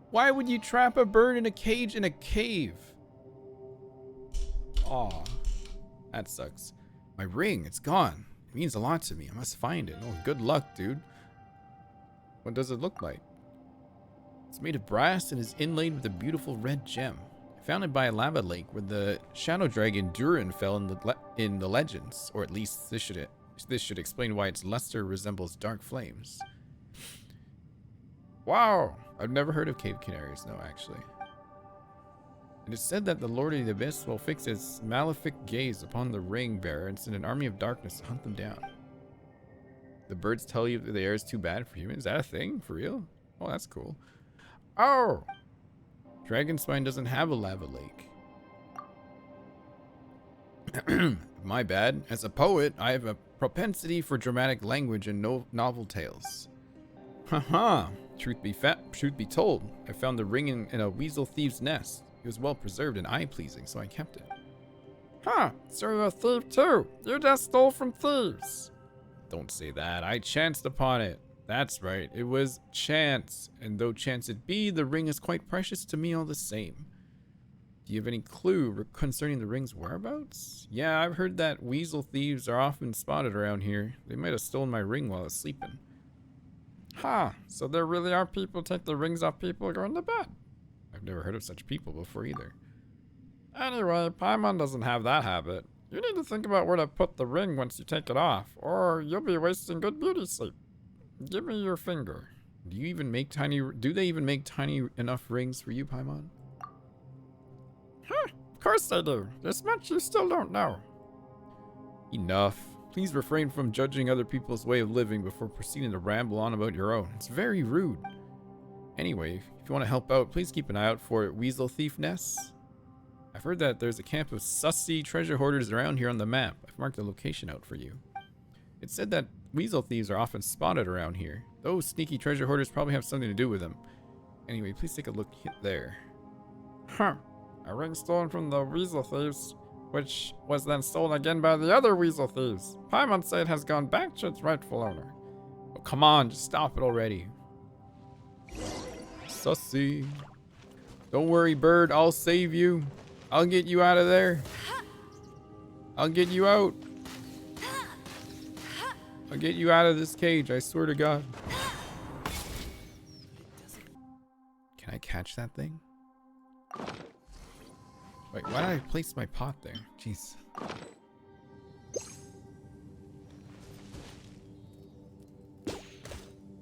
Why would you trap a bird in a cage in a cave? Aw. That sucks. My ring, it's gone. It means a lot to me. I must find it. Oh, good luck, dude. What does it look like? It's made of brass and is inlaid with a beautiful red gem. I found it by a lava lake where the shadow dragon Durin fell in the legends. Or at least this should explain why its luster resembles dark flames. Wow! I've never heard of cave canaries, no, actually. It is said that the Lord of the Abyss will fix his malefic gaze upon the ring bearer and send an army of darkness to hunt them down. The birds tell you that the air is too bad for humans. Is that a thing? For real? Oh, that's cool. Oh! Dragonspine doesn't have a lava lake. My bad. As a poet, I have a propensity for dramatic language and novel tales. Haha. Truth be told, I found the ring in a weasel thief's nest. It was well preserved and eye-pleasing, so I kept it. Huh, so you're a thief too. You just stole from thieves. Don't say that. I chanced upon it. That's right. It was chance. And though chance it be, the ring is quite precious to me all the same. Do you have any clue concerning the ring's whereabouts? Yeah, I've heard that weasel thieves are often spotted around here. They might have stolen my ring while I was sleeping. Huh, so there really are people take the rings off people going to bed. I've never heard of such people before either. Anyway, Paimon doesn't have that habit. You need to think about where to put the ring once you take it off, or you'll be wasting good beauty sleep. Give me your finger. Do they even make tiny enough rings for you, Paimon? Huh, of course they do. There's much you still don't know. Enough. Please refrain from judging other people's way of living before proceeding to ramble on about your own. It's very rude. Anyway, if you want to help out, please keep an eye out for weasel thief nests. I've heard that there's a camp of sussy treasure hoarders around here on the map. I've marked the location out for you. It said that weasel thieves are often spotted around here. Those sneaky treasure hoarders probably have something to do with them. Anyway, please take a look there. Huh. A ring stolen from the weasel thieves, which was then stolen again by the other weasel thieves. Paimon said it has gone back to its rightful owner. Oh, come on, just stop it already. Sussy. Don't worry, bird, I'll save you. I'll get you out of there. I'll get you out. I'll get you out of this cage, I swear to God. Can I catch that thing? Wait, why did I place my pot there? Jeez.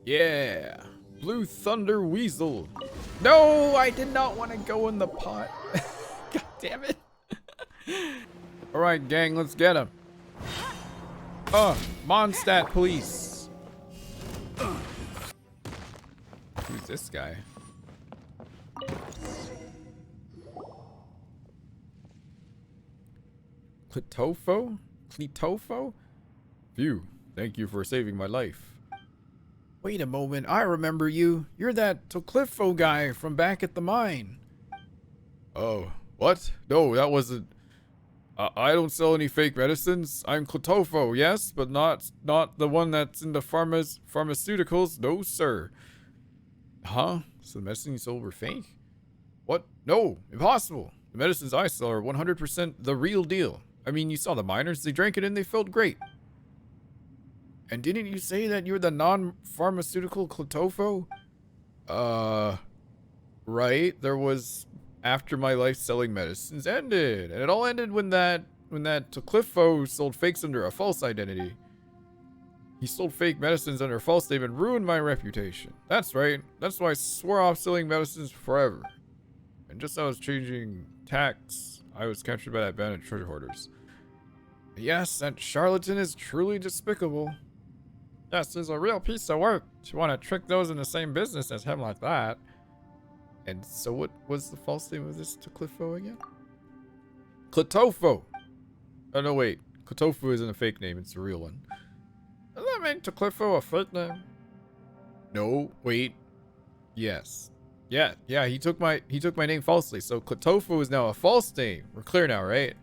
Yeah! Blue Thunder Weasel. No, I did not want to go in the pot. God damn it. Alright, gang, let's get him. Mondstadt police. Who's this guy? Clitofo? Phew, thank you for saving my life. Wait a moment, I remember you. You're that Toclifo guy from back at the mine. Oh, what? No, that wasn't... I don't sell any fake medicines. I'm Clitofo, yes, but not the one that's in the pharmaceuticals. No, sir. Huh? So the medicine you sold were fake? What? No, impossible. The medicines I sell are 100% the real deal. I mean, you saw the miners. They drank it and they felt great. And didn't you say that you're the non-pharmaceutical Clitofo? Right. There was... after my life selling medicines ended. And it all ended when that Toclifo sold fakes under a false identity. He sold fake medicines under a false name and ruined my reputation. That's right. That's why I swore off selling medicines forever. And just as I was changing tacks, I was captured by that band of treasure hoarders. Yes, that charlatan is truly despicable. Yes, he's a real piece of work to want to trick those in the same business as him like that. And so what was the false name of this Toclifo again? Clitofo! Oh no, wait. Clitofo isn't a fake name, it's a real one. Does that make Toclifo a fake name? No, wait. Yes. Yeah, he took my name falsely, so Clitofo is now a false name. We're clear now, right?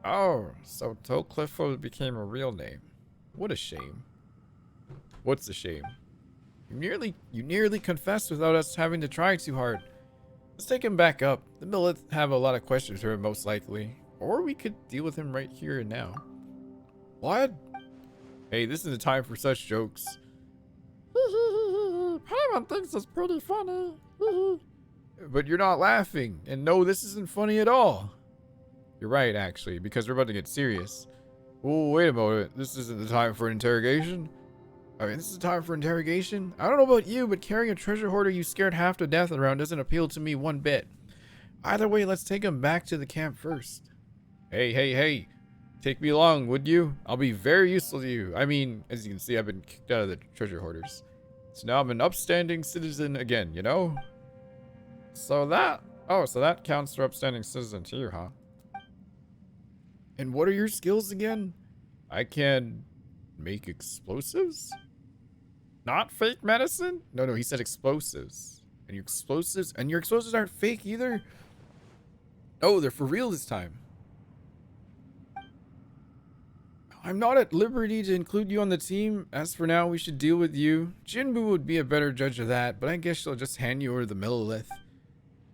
Oh, so Toclifo became a real name. What a shame. What's a shame? You nearly confessed without us having to try too hard. Let's take him back up. The Millith have a lot of questions for him, most likely. Or we could deal with him right here and now. What? Hey, this isn't the time for such jokes. Paimon thinks it's pretty funny. But you're not laughing. And no, this isn't funny at all. You're right, actually, because we're about to get serious. Oh, wait a moment. This isn't the time for an interrogation? I mean, this is time for interrogation? I don't know about you, but carrying a treasure hoarder you scared half to death around doesn't appeal to me one bit. Either way, let's take him back to the camp first. Hey. Take me along, would you? I'll be very useful to you. I mean, as you can see, I've been kicked out of the treasure hoarders. So now I'm an upstanding citizen again, you know? So that counts for upstanding citizen to you, huh? And what are your skills again? I can make explosives? Not fake medicine? No, he said explosives. And your explosives aren't fake either? Oh, they're for real this time. I'm not at liberty to include you on the team. As for now, we should deal with you. Jinbu would be a better judge of that, but I guess she'll just hand you over to the Millith.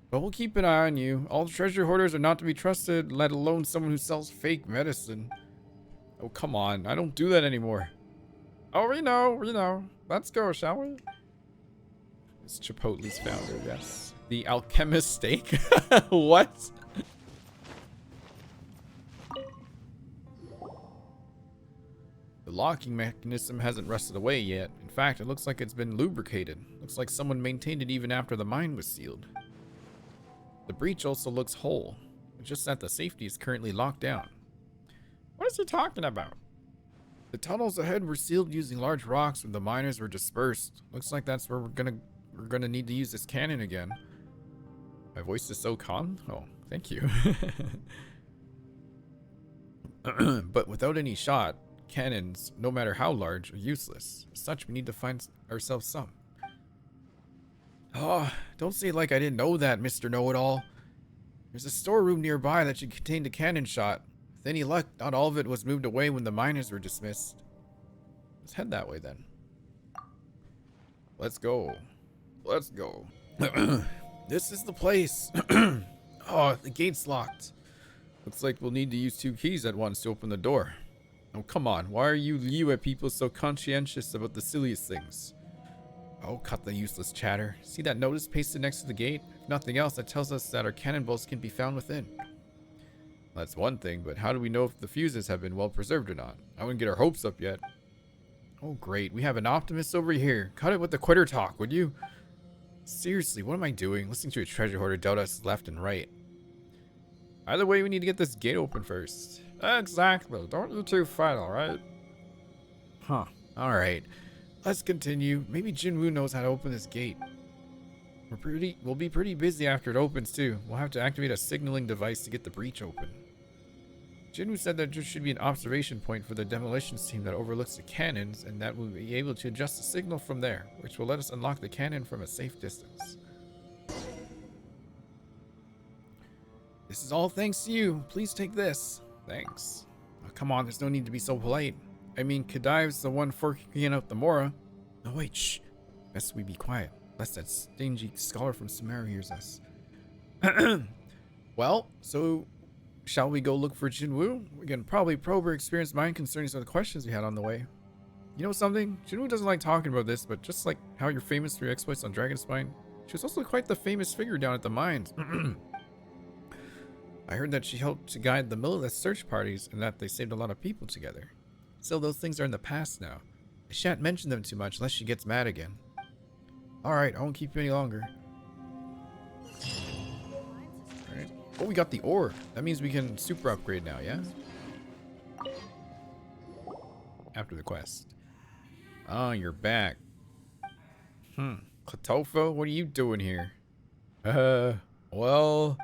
But we'll keep an eye on you. All treasure hoarders are not to be trusted, let alone someone who sells fake medicine. Oh, come on. I don't do that anymore. Oh, we know, we know. Let's go, shall we? It's Chipotle's founder, yes. The alchemist steak? What? The locking mechanism hasn't rusted away yet. In fact, it looks like it's been lubricated. Looks like someone maintained it even after the mine was sealed. The breach also looks whole, just that the safety is currently locked down. What is he talking about? The tunnels ahead were sealed using large rocks when the miners were dispersed. Looks like that's where we're gonna need to use this cannon again. My voice is so calm? Oh, thank you. But without any shot, cannons, no matter how large, are useless. As such, we need to find ourselves some. Oh, don't say it like I didn't know that, Mr. Know-It-All. There's a storeroom nearby that should contain a cannon shot. With any luck, not all of it was moved away when the miners were dismissed. Let's head that way then. Let's go. Let's go. This is the place. Oh, the gate's locked. Looks like we'll need to use 2 keys at once to open the door. Oh, come on. Why are you Liyue people so conscientious about the silliest things? Oh, cut the useless chatter. See that notice pasted next to the gate? If nothing else, that tells us that our cannonballs can be found within. That's one thing, but how do we know if the fuses have been well preserved or not? I wouldn't get our hopes up yet. Oh, great. We have an optimist over here. Cut it with the quitter talk, would you? Seriously, what am I doing? Listening to a treasure hoarder doubt us left and right. Either way, we need to get this gate open first. Exactly. Don't you two fight, alright? Huh. Alright. Let's continue. Maybe Jinwoo knows how to open this gate. We'll be pretty busy after it opens too. We'll have to activate a signaling device to get the breach open. Jinwoo said that there should be an observation point for the demolitions team that overlooks the cannons, and that we'll be able to adjust the signal from there, which will let us unlock the cannon from a safe distance. This is all thanks to you. Please take this. Thanks. Oh, come on, there's no need to be so polite. I mean, Kadive's the one forking out the Mora. No, wait, shh. Best we be quiet, lest that stingy scholar from Sumeru hears us. Well, so shall we go look for Jinwoo? We can probably probe her experienced mind concerning some of the questions we had on the way. You know something? Jinwoo doesn't like talking about this, but just like how you're famous for your exploits on Dragon Spine, she was also quite the famous figure down at the mines. I heard that she helped to guide the Millilith search parties and that they saved a lot of people together. Still, those things are in the past now. I shan't mention them too much unless she gets mad again. Alright, I won't keep you any longer. Alright. Oh, we got the ore. That means we can super upgrade now, yeah? After the quest. Oh, you're back. Katofa, what are you doing here? Well...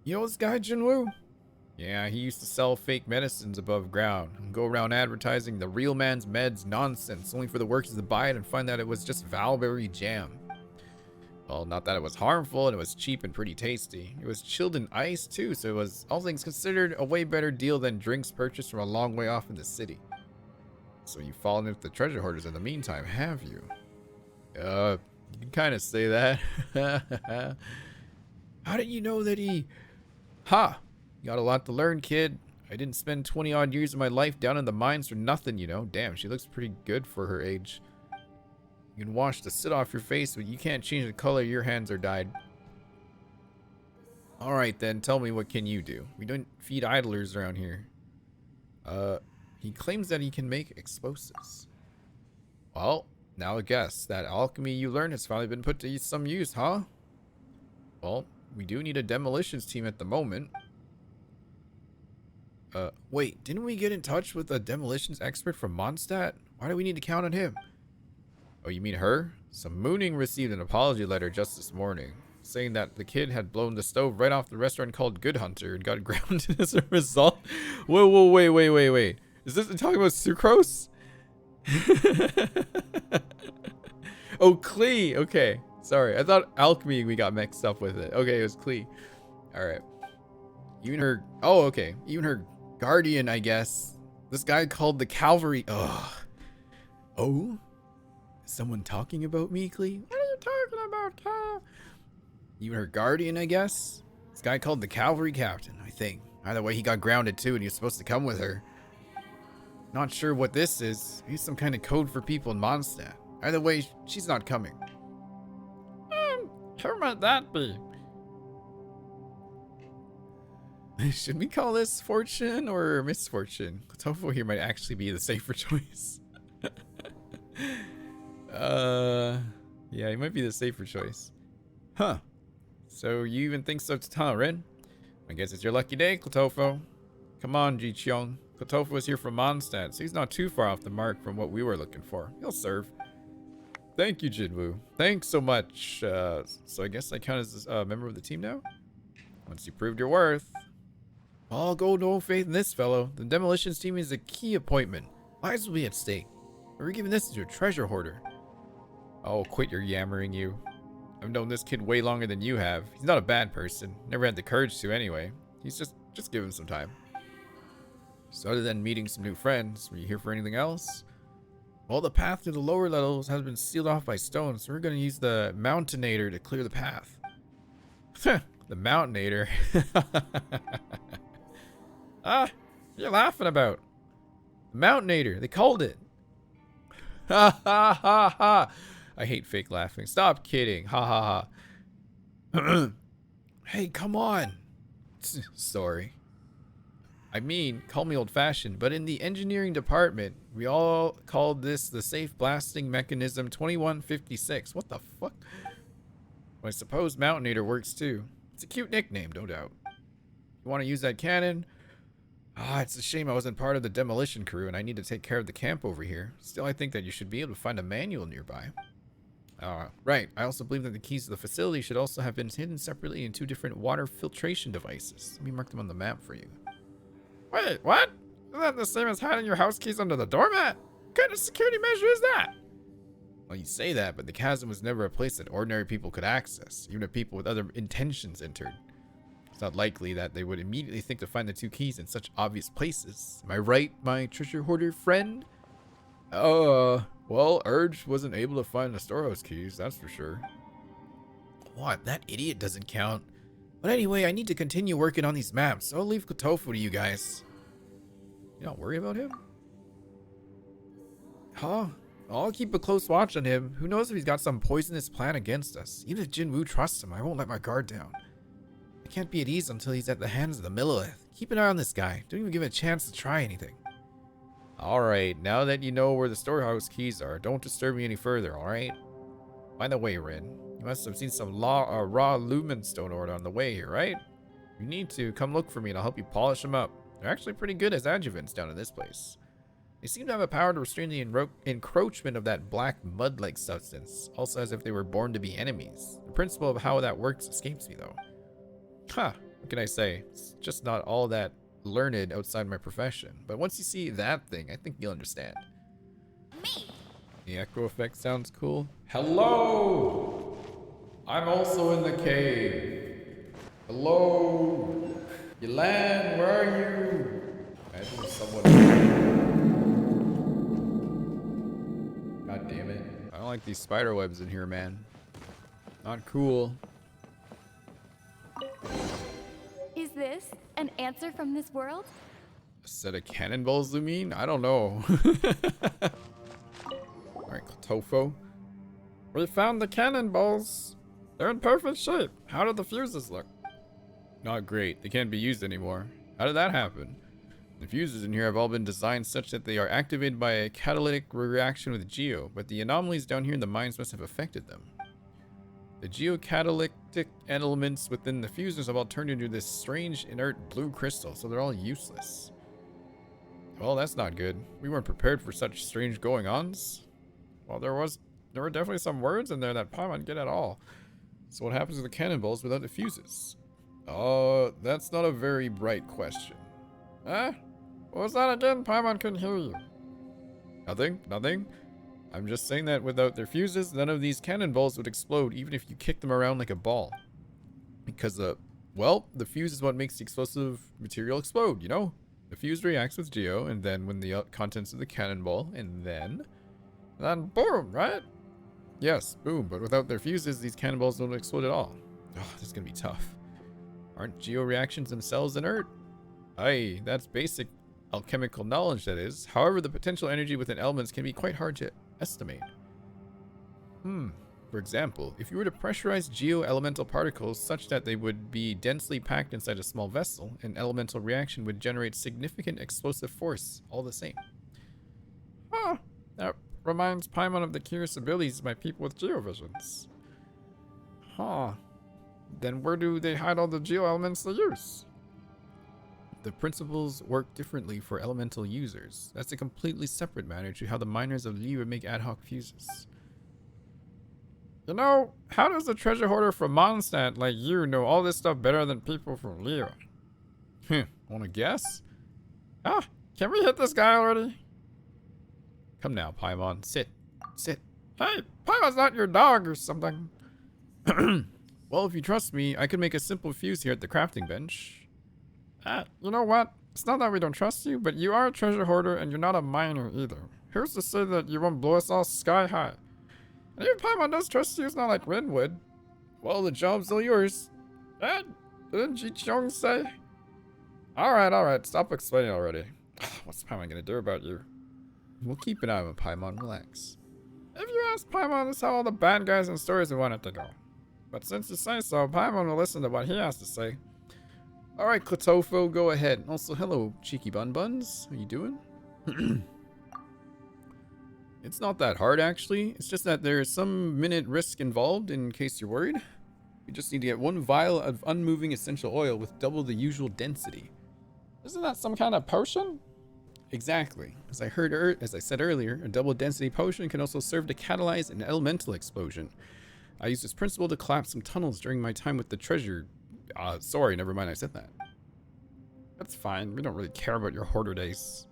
You know this guy, Jinwoo? Yeah, he used to sell fake medicines above ground and go around advertising the real man's meds nonsense, only for the workers to buy it and find that it was just Valberry jam. Well, not that it was harmful, and it was cheap and pretty tasty. It was chilled in ice, too, so it was, all things considered, a way better deal than drinks purchased from a long way off in the city. So you've fallen into the treasure hoarders in the meantime, have you? You can kind of say that. How did you know that he... Ha! You got a lot to learn, kid. I didn't spend 20 odd years of my life down in the mines for nothing, you know. Damn, she looks pretty good for her age. You can wash the soot off your face, but you can't change the color your hands are dyed. Alright then, tell me, what can you do? We don't feed idlers around here. He claims that he can make explosives. Well, now I guess that alchemy you learned has finally been put to some use, huh? Well, we do need a demolitions team at the moment. Wait, didn't we get in touch with a demolitions expert from Mondstadt? Why do we need to count on him? Oh, you mean her? So Mooning received an apology letter just this morning, saying that the kid had blown the stove right off the restaurant called Good Hunter and got grounded as a result. Whoa, wait. Is this talking about sucrose? Oh, Klee. Okay. Sorry, I thought alchemy we got mixed up with it. Okay, it was Klee. Alright. Even her... Oh, okay. Even her guardian, I guess. This guy called the Cavalry... Ugh. Oh? Is someone talking about me, Klee? What are you talking about, Cal? Even her guardian, I guess? This guy called the Cavalry Captain, I think. Either way, he got grounded too, and he was supposed to come with her. Not sure what this is. Maybe some kind of code for people in Mondstadt. Either way, she's not coming. Who might that be? Should we call this fortune or misfortune? Tofo here might actually be the safer choice. Yeah, he might be the safer choice. Huh. So you even think so, huh, Ren? I guess it's your lucky day, Klotofo. Come on, Zhiqiong. Klotofo is here from Mondstadt, so he's not too far off the mark from what we were looking for. He'll serve. Thank you, Jinwoo. Thanks so much. So I guess I count as a member of the team now? Once you proved your worth. I'll go no faith in this fellow. The demolitions team is a key appointment. Lives will be at stake. We're giving this to a treasure hoarder. Oh, quit your yammering, you. I've known this kid way longer than you have. He's not a bad person. Never had the courage to anyway. He's just give him some time. So other than meeting some new friends, were you here for anything else? Well, the path to the lower levels has been sealed off by stone, so we're going to use the Mountainator to clear the path. The Mountainator? Ah, you're laughing about? The Mountainator, they called it. Ha ha ha ha. I hate fake laughing. Stop kidding. Ha ha ha. Hey, come on. Sorry. I mean, call me old-fashioned, but in the engineering department, we all called this the Safe Blasting Mechanism 2156. What the fuck? Well, I suppose Mountainator works too. It's a cute nickname, no doubt. You want to use that cannon? Ah, it's a shame I wasn't part of the demolition crew and I need to take care of the camp over here. Still, I think that you should be able to find a manual nearby. Right. I also believe that the keys to the facility should also have been hidden separately in 2 different water filtration devices. Let me mark them on the map for you. Wait, what? Isn't that the same as hiding your house keys under the doormat? What kind of security measure is that? Well, you say that, but the chasm was never a place that ordinary people could access, even if people with other intentions entered. It's not likely that they would immediately think to find the 2 keys in such obvious places. Am I right, my treasure hoarder friend? Well, Urge wasn't able to find the storehouse keys, that's for sure. What? That idiot doesn't count. But anyway, I need to continue working on these maps, so I'll leave Kotofu to you guys. You don't worry about him? Huh? I'll keep a close watch on him. Who knows if he's got some poisonous plan against us. Even if Jinwoo trusts him, I won't let my guard down. I can't be at ease until he's at the hands of the Millilith. Keep an eye on this guy. Don't even give him a chance to try anything. Alright, now that you know where the storehouse keys are, don't disturb me any further, alright? By the way, Rin, you must have seen some raw Lumenstone ore on the way here, right? If you need to, come look for me and I'll help you polish them up. They're actually pretty good as adjuvants down in this place. They seem to have a power to restrain the encroachment of that black mud-like substance, also as if they were born to be enemies. The principle of how that works escapes me, though. Huh, what can I say? It's just not all that learned outside my profession. But once you see that thing, I think you'll understand. Me? The echo effect sounds cool. Hello! I'm also in the cave. Hello? Yelan, where are you? Imagine someone... God damn it. I don't like these spider webs in here, man. Not cool. Is this an answer from this world? A set of cannonballs, you mean? I don't know. Alright, Tofo. We found the cannonballs. They're in perfect shape. How did the fuses look? Not great. They can't be used anymore. How did that happen? The fuses in here have all been designed such that they are activated by a catalytic reaction with Geo, but the anomalies down here in the mines must have affected them. The geocatalytic elements within the fuses have all turned into this strange, inert blue crystal, so they're all useless. Well, that's not good. We weren't prepared for such strange going-ons. Well, there were definitely some words in there that Paimon get at all. So what happens to the cannonballs without the fuses? That's not a very bright question. Huh? What was that again? Paimon couldn't hear you. Nothing. I'm just saying that without their fuses, none of these cannonballs would explode, even if you kick them around like a ball. Because, well, the fuse is what makes the explosive material explode, you know? The fuse reacts with Geo, and then when the contents of the cannonball, and then boom, right? Yes, boom, but without their fuses, these cannonballs don't explode at all. Oh, this is gonna be tough. Aren't Geo reactions themselves inert? Aye, that's basic. Alchemical knowledge, that is. However, the potential energy within elements can be quite hard to estimate. For example, if you were to pressurize geo-elemental particles such that they would be densely packed inside a small vessel, an elemental reaction would generate significant explosive force all the same. Huh. That reminds Paimon of the curious abilities by people with geovisions. Huh. Then where do they hide all the geo-elements they use? The principles work differently for elemental users. That's a completely separate matter to how the miners of Li would make ad hoc fuses. You know, how does a treasure hoarder from Mondstadt like you know all this stuff better than people from Leo? Wanna guess? Ah, can we hit this guy already? Come now, Paimon. Sit. Sit. Hey, Paimon's not your dog or something. Well, if you trust me, I could make a simple fuse here at the crafting bench. You know what? It's not that we don't trust you, but you are a treasure hoarder and you're not a miner either. Who's to say that you won't blow us all sky high? And even Paimon does trust you, it's not like Rin would. Well, the job's all yours. Didn't Zhiqiong say? Alright, stop explaining already. What's Paimon gonna do about you? We'll keep an eye on Paimon, relax. If you ask Paimon, this is how all the bad guys and stories we want it to go. But since you say so, Paimon will listen to what he has to say. Alright, Kotofo, go ahead. Also, hello, cheeky bun buns. How you doing? It's not that hard, actually. It's just that there's some minute risk involved, in case you're worried. You just need to get one vial of unmoving essential oil with double the usual density. Isn't that some kind of potion? Exactly. As I said earlier, a double density potion can also serve to catalyze an elemental explosion. I used this principle to collapse some tunnels during my time with the treasure. Sorry, never mind, I said that. That's fine. We don't really care about your hoarder days.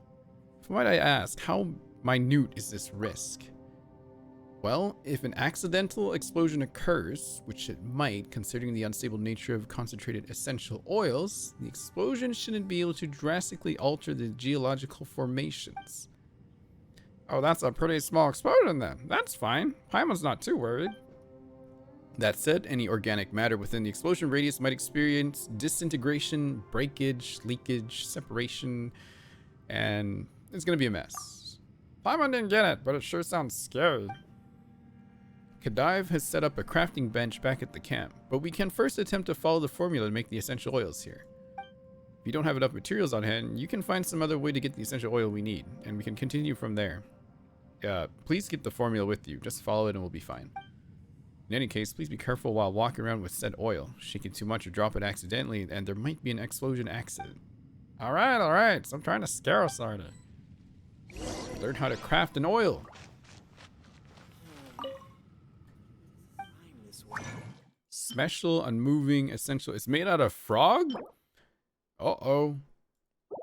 Might I ask, how minute is this risk? Well, if an accidental explosion occurs, which it might, considering the unstable nature of concentrated essential oils, the explosion shouldn't be able to drastically alter the geological formations. Oh, that's a pretty small explosion then. That's fine. Paimon's not too worried. That said, any organic matter within the explosion radius might experience disintegration, breakage, leakage, separation, and it's gonna be a mess. Paimon didn't get it, but it sure sounds scary. Kadive has set up a crafting bench back at the camp, but we can first attempt to follow the formula to make the essential oils here. If you don't have enough materials on hand, you can find some other way to get the essential oil we need, and we can continue from there. Please keep the formula with you, just follow it and we'll be fine. In any case, please be careful while walking around with said oil. Shake it too much or drop it accidentally, and there might be an explosion accident. Alright, so I'm trying to scare us already. Learn how to craft an oil. Special unmoving essential. It's made out of frog? Uh-oh.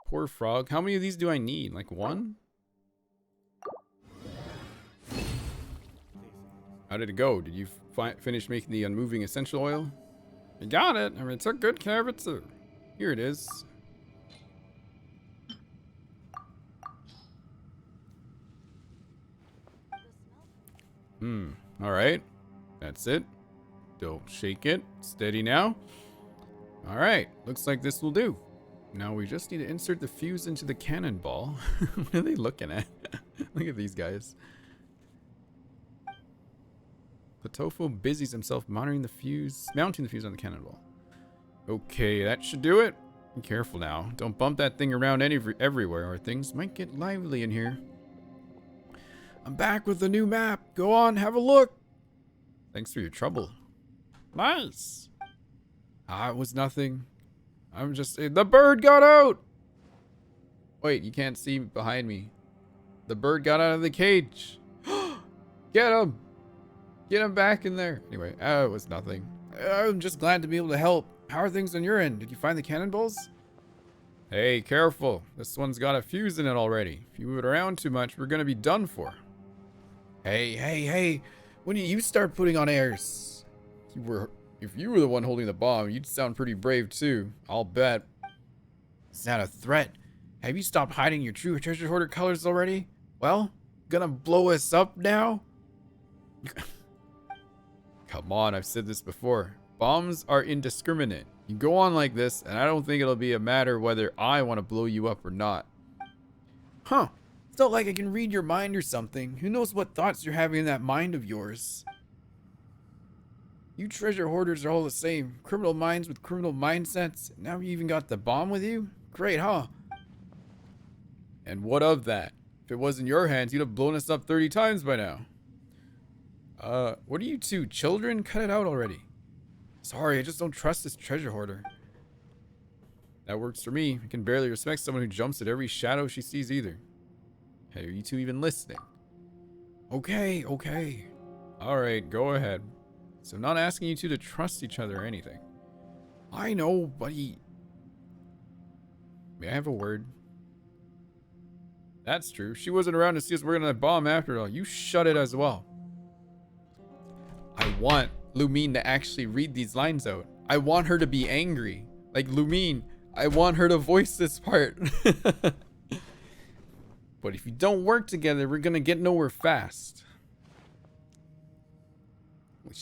Poor frog. How many of these do I need? Like one? How did it go? Did you finish making the unmoving essential oil? You got it. I mean, took good care of it too. Here it is. Alright. That's it. Don't shake it. Steady now. Alright. Looks like this will do. Now we just need to insert the fuse into the cannonball. What are they looking at? Look at these guys. Kotofo busies himself mounting the fuse on the cannonball. Okay, that should do it. Be careful now. Don't bump that thing around everywhere or things might get lively in here. I'm back with the new map. Go on, have a look. Thanks for your trouble. Nice. It was nothing. I'm just... The bird got out! Wait, you can't see behind me. The bird got out of the cage. Get him! Get him back in there. Anyway, it was nothing. I'm just glad to be able to help. How are things on your end? Did you find the cannonballs? Hey, careful. This one's got a fuse in it already. If you move it around too much, we're gonna be done for. Hey. When did you start putting on airs? If you were the one holding the bomb, you'd sound pretty brave too. I'll bet. Is that a threat? Have you stopped hiding your true treasure hoarder colors already? Well, gonna blow us up now? Come on, I've said this before. Bombs are indiscriminate. You go on like this, and I don't think it'll be a matter whether I want to blow you up or not. Huh. It's not like I can read your mind or something. Who knows what thoughts you're having in that mind of yours? You treasure hoarders are all the same. Criminal minds with criminal mindsets. Now you even got the bomb with you? Great, huh? And what of that? If it was in your hands, you'd have blown us up 30 times by now. What are you two, children? Cut it out already. Sorry, I just don't trust this treasure hoarder. That works for me. I can barely respect someone who jumps at every shadow she sees either. Hey, are you two even listening? Okay, okay. Alright, go ahead. So I'm not asking you two to trust each other or anything. I know, buddy. May I have a word? That's true. She wasn't around to see us working on that bomb after all. You shut it as well. I want Lumine to actually read these lines out. I want her to be angry. Like, Lumine, I want her to voice this part. But if you don't work together, we're gonna get nowhere fast.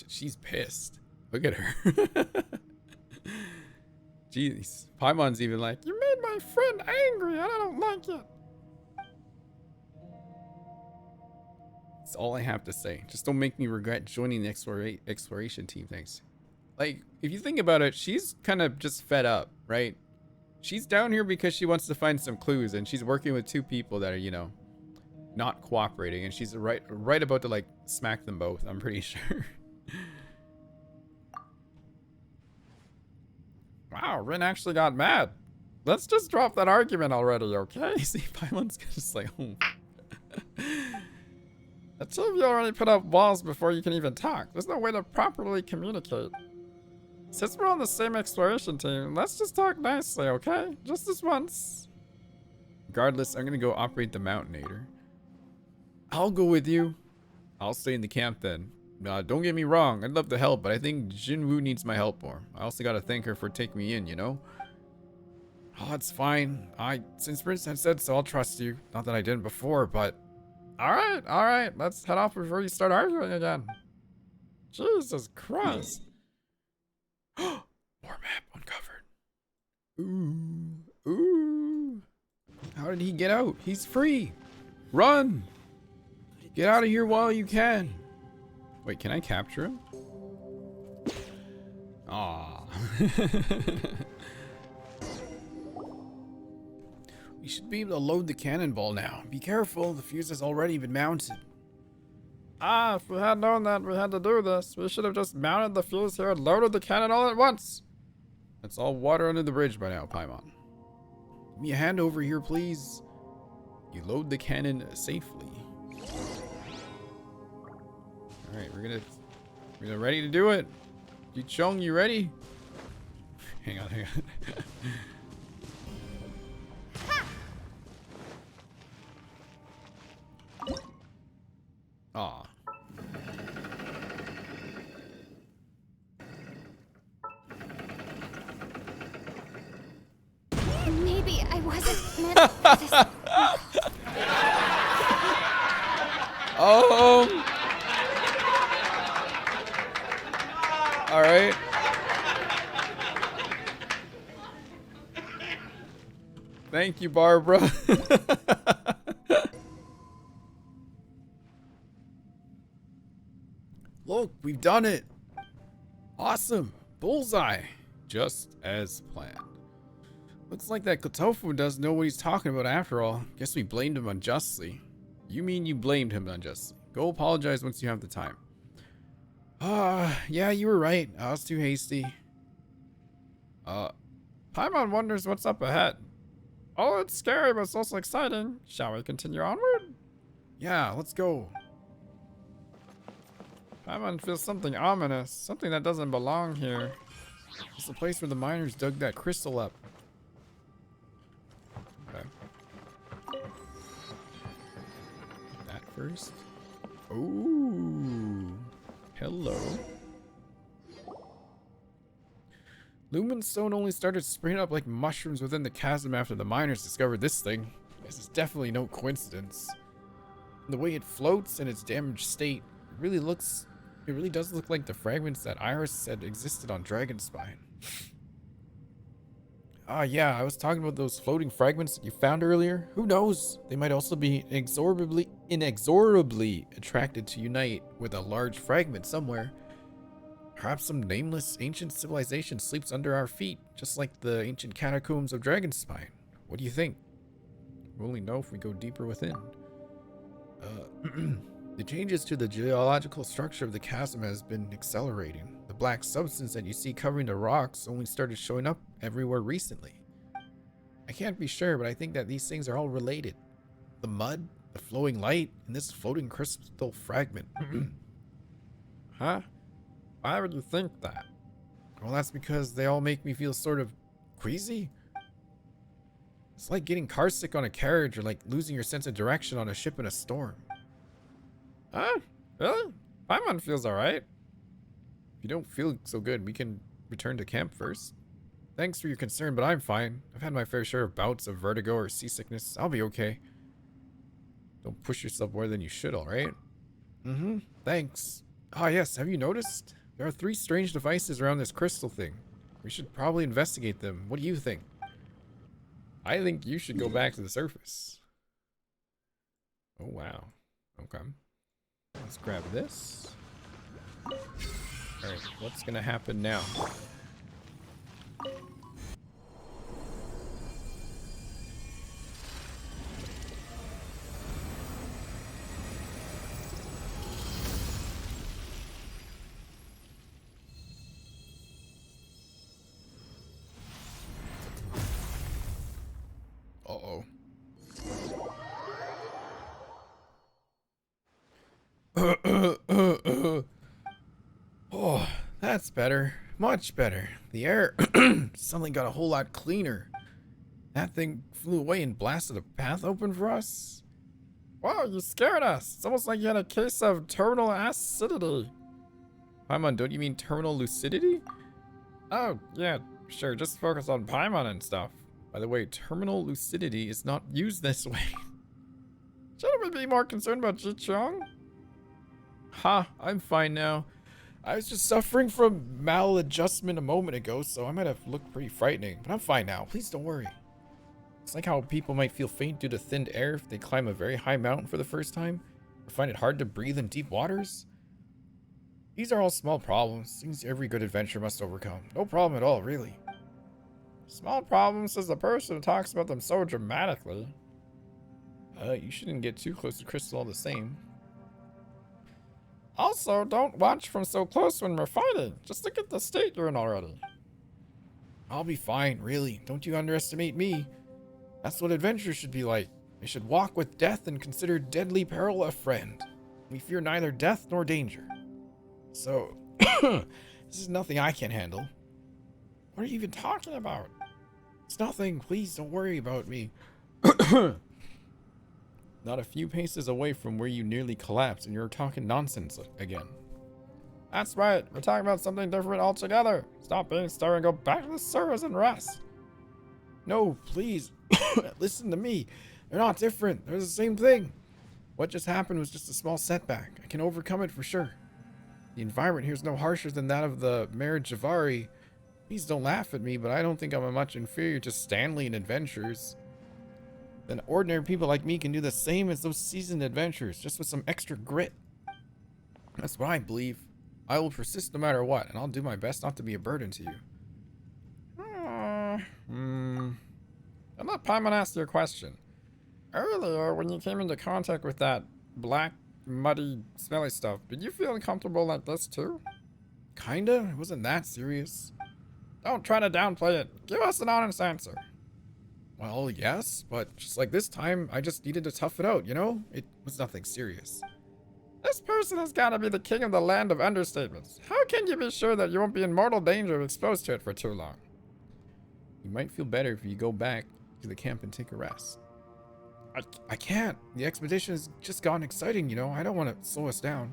She's pissed. Look at her. Jeez. Paimon's even like, you made my friend angry and I don't like it. That's all I have to say. Just don't make me regret joining the exploration team, thanks. Like, if you think about it, she's kind of just fed up, right? She's down here because she wants to find some clues, and she's working with two people that are, you know, not cooperating, and she's right about to, like, smack them both, I'm pretty sure. Wow, Rin actually got mad. Let's just drop that argument already, okay? See, Paimon's just like, oh. The two of you already put up walls before you can even talk. There's no way to properly communicate. Since we're on the same exploration team, let's just talk nicely, okay? Just this once. Regardless, I'm gonna go operate the Mountaineer. I'll go with you. I'll stay in the camp then. Don't get me wrong, I'd love to help, but I think Jinwoo needs my help more. I also gotta thank her for taking me in, you know? Oh, it's fine. Since Prince had said so, I'll trust you. Not that I didn't before, but... Alright, let's head off before you start arguing again. Jesus Christ. More map uncovered. Ooh. How did he get out? He's free. Run. Get out of here while you can. Wait, can I capture him? Aw. We should be able to load the cannonball now. Be careful, the fuse has already been mounted. If we had known that we had to do this, we should have just mounted the fuse here and loaded the cannon all at once. That's all water under the bridge by now, Paimon. Give me a hand over here, please. You load the cannon safely. Alright, we're gonna ready to do it. Zhiqiong, you ready? Hang on. Aw. Maybe I wasn't meant for this. All right. Thank you, Barbara. Look, we've done it. Awesome. Bullseye. Just as planned. Looks like that Kotofu doesn't know what he's talking about after all. Guess we blamed him unjustly. You mean you blamed him unjustly? Go apologize once you have the time. Yeah, you were right. I was too hasty. Paimon wonders what's up ahead. Oh, it's scary, but it's also exciting. Shall we continue onward? Yeah, let's go. Paimon feels something ominous. Something that doesn't belong here. It's the place where the miners dug that crystal up. Okay. That first. Ooh. Hello. Lumenstone only started springing up like mushrooms within the chasm after the miners discovered this thing. This is definitely no coincidence. The way it floats in its damaged state, it really does look like the fragments that Iris said existed on Dragonspine. Yeah, I was talking about those floating fragments that you found earlier. Who knows? They might also be inexorably attracted to unite with a large fragment somewhere. Perhaps some nameless ancient civilization sleeps under our feet, just like the ancient catacombs of Dragonspine. What do you think? We'll only know if we go deeper within. The changes to the geological structure of the chasm has been accelerating. The black substance that you see covering the rocks only started showing up everywhere recently. I can't be sure, but I think that these things are all related. The mud, the flowing light, and this floating crystal fragment. Huh? Why would you think that? Well, that's because they all make me feel sort of queasy. It's like getting carsick on a carriage or like losing your sense of direction on a ship in a storm. Huh? Really? Paimon feels alright. If you don't feel so good, we can return to camp first. Thanks for your concern, but I'm fine. I've had my fair share of bouts of vertigo or seasickness. I'll be okay. Don't push yourself more than you should, alright? Thanks. Ah, yes, have you noticed? There are 3 strange devices around this crystal thing. We should probably investigate them. What do you think? I think you should go back to the surface. Oh, wow. Okay. Let's grab this. Alright, what's gonna happen now? Uh-oh. Oh, that's better. Much better. The air suddenly got a whole lot cleaner. That thing flew away and blasted a path open for us. Wow, you scared us. It's almost like you had a case of terminal acidity. Paimon, don't you mean terminal lucidity? Oh, yeah, sure. Just focus on Paimon and stuff. By the way, terminal lucidity is not used this way. Shouldn't we be more concerned about Zhiqiong? Ha, I'm fine now. I was just suffering from maladjustment a moment ago, so I might have looked pretty frightening, but I'm fine now. Please don't worry. It's like how people might feel faint due to thinned air if they climb a very high mountain for the first time, or find it hard to breathe in deep waters. These are all small problems, things every good adventure must overcome. No problem at all, really. Small problems, says the person who talks about them so dramatically. You shouldn't get too close to Crystal all the same. Also, don't watch from so close when we're fighting. Just look at the state you're in already. I'll be fine, really. Don't you underestimate me. That's what adventures should be like. We should walk with death and consider deadly peril a friend. We fear neither death nor danger. So, this is nothing I can't handle. What are you even talking about? It's nothing. Please don't worry about me. Not a few paces away from where you nearly collapsed and you're talking nonsense again. That's right. We're talking about something different altogether. Stop being stir and go back to the surface and rest. No, please. Listen to me. They're not different. They're the same thing. What just happened was just a small setback. I can overcome it for sure. The environment here is no harsher than that of the Mare Javari. Please don't laugh at me, but I don't think I'm a much inferior to Stanley in adventures. Then ordinary people like me can do the same as those seasoned adventurers, just with some extra grit. That's what I believe. I will persist no matter what, and I'll do my best not to be a burden to you. I'm not Paimon asked you a question. Earlier, when you came into contact with that black, muddy, smelly stuff, did you feel uncomfortable like this too? Kinda. It wasn't that serious. Don't try to downplay it. Give us an honest answer. Well, yes, but just like this time, I just needed to tough it out, you know? It was nothing serious. This person has got to be the king of the land of understatements. How can you be sure that you won't be in mortal danger if exposed to it for too long? You might feel better if you go back to the camp and take a rest. I can't. The expedition has just gotten exciting, you know? I don't want to slow us down.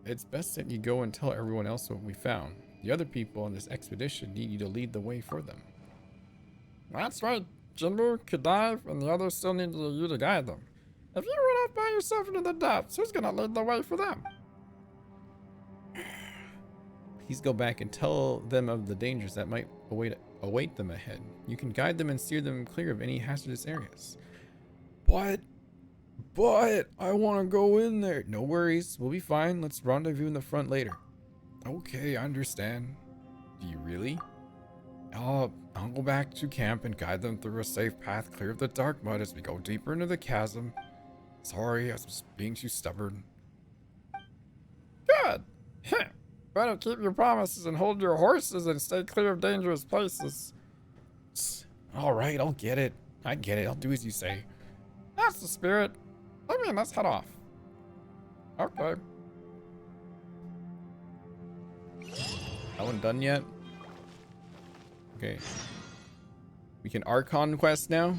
It's best that you go and tell everyone else what we found. The other people on this expedition need you to lead the way for them. That's right. Jinmu, Kadive, and the others still need you to guide them. If you run off by yourself into the depths, who's gonna lead the way for them? Please go back and tell them of the dangers that might await them ahead. You can guide them and steer them clear of any hazardous areas. What? But I want to go in there. No worries. We'll be fine. Let's rendezvous in the front later. Okay, I understand. Do you really? I'll go back to camp and guide them through a safe path clear of the dark mud as we go deeper into the chasm. Sorry, I was just being too stubborn. Good. Better keep your promises and hold your horses and stay clear of dangerous places. Alright, I'll get it. I get it. I'll do as you say. That's the spirit. I mean, let's head off. Okay. That one done yet? Okay. We can Archon quest now.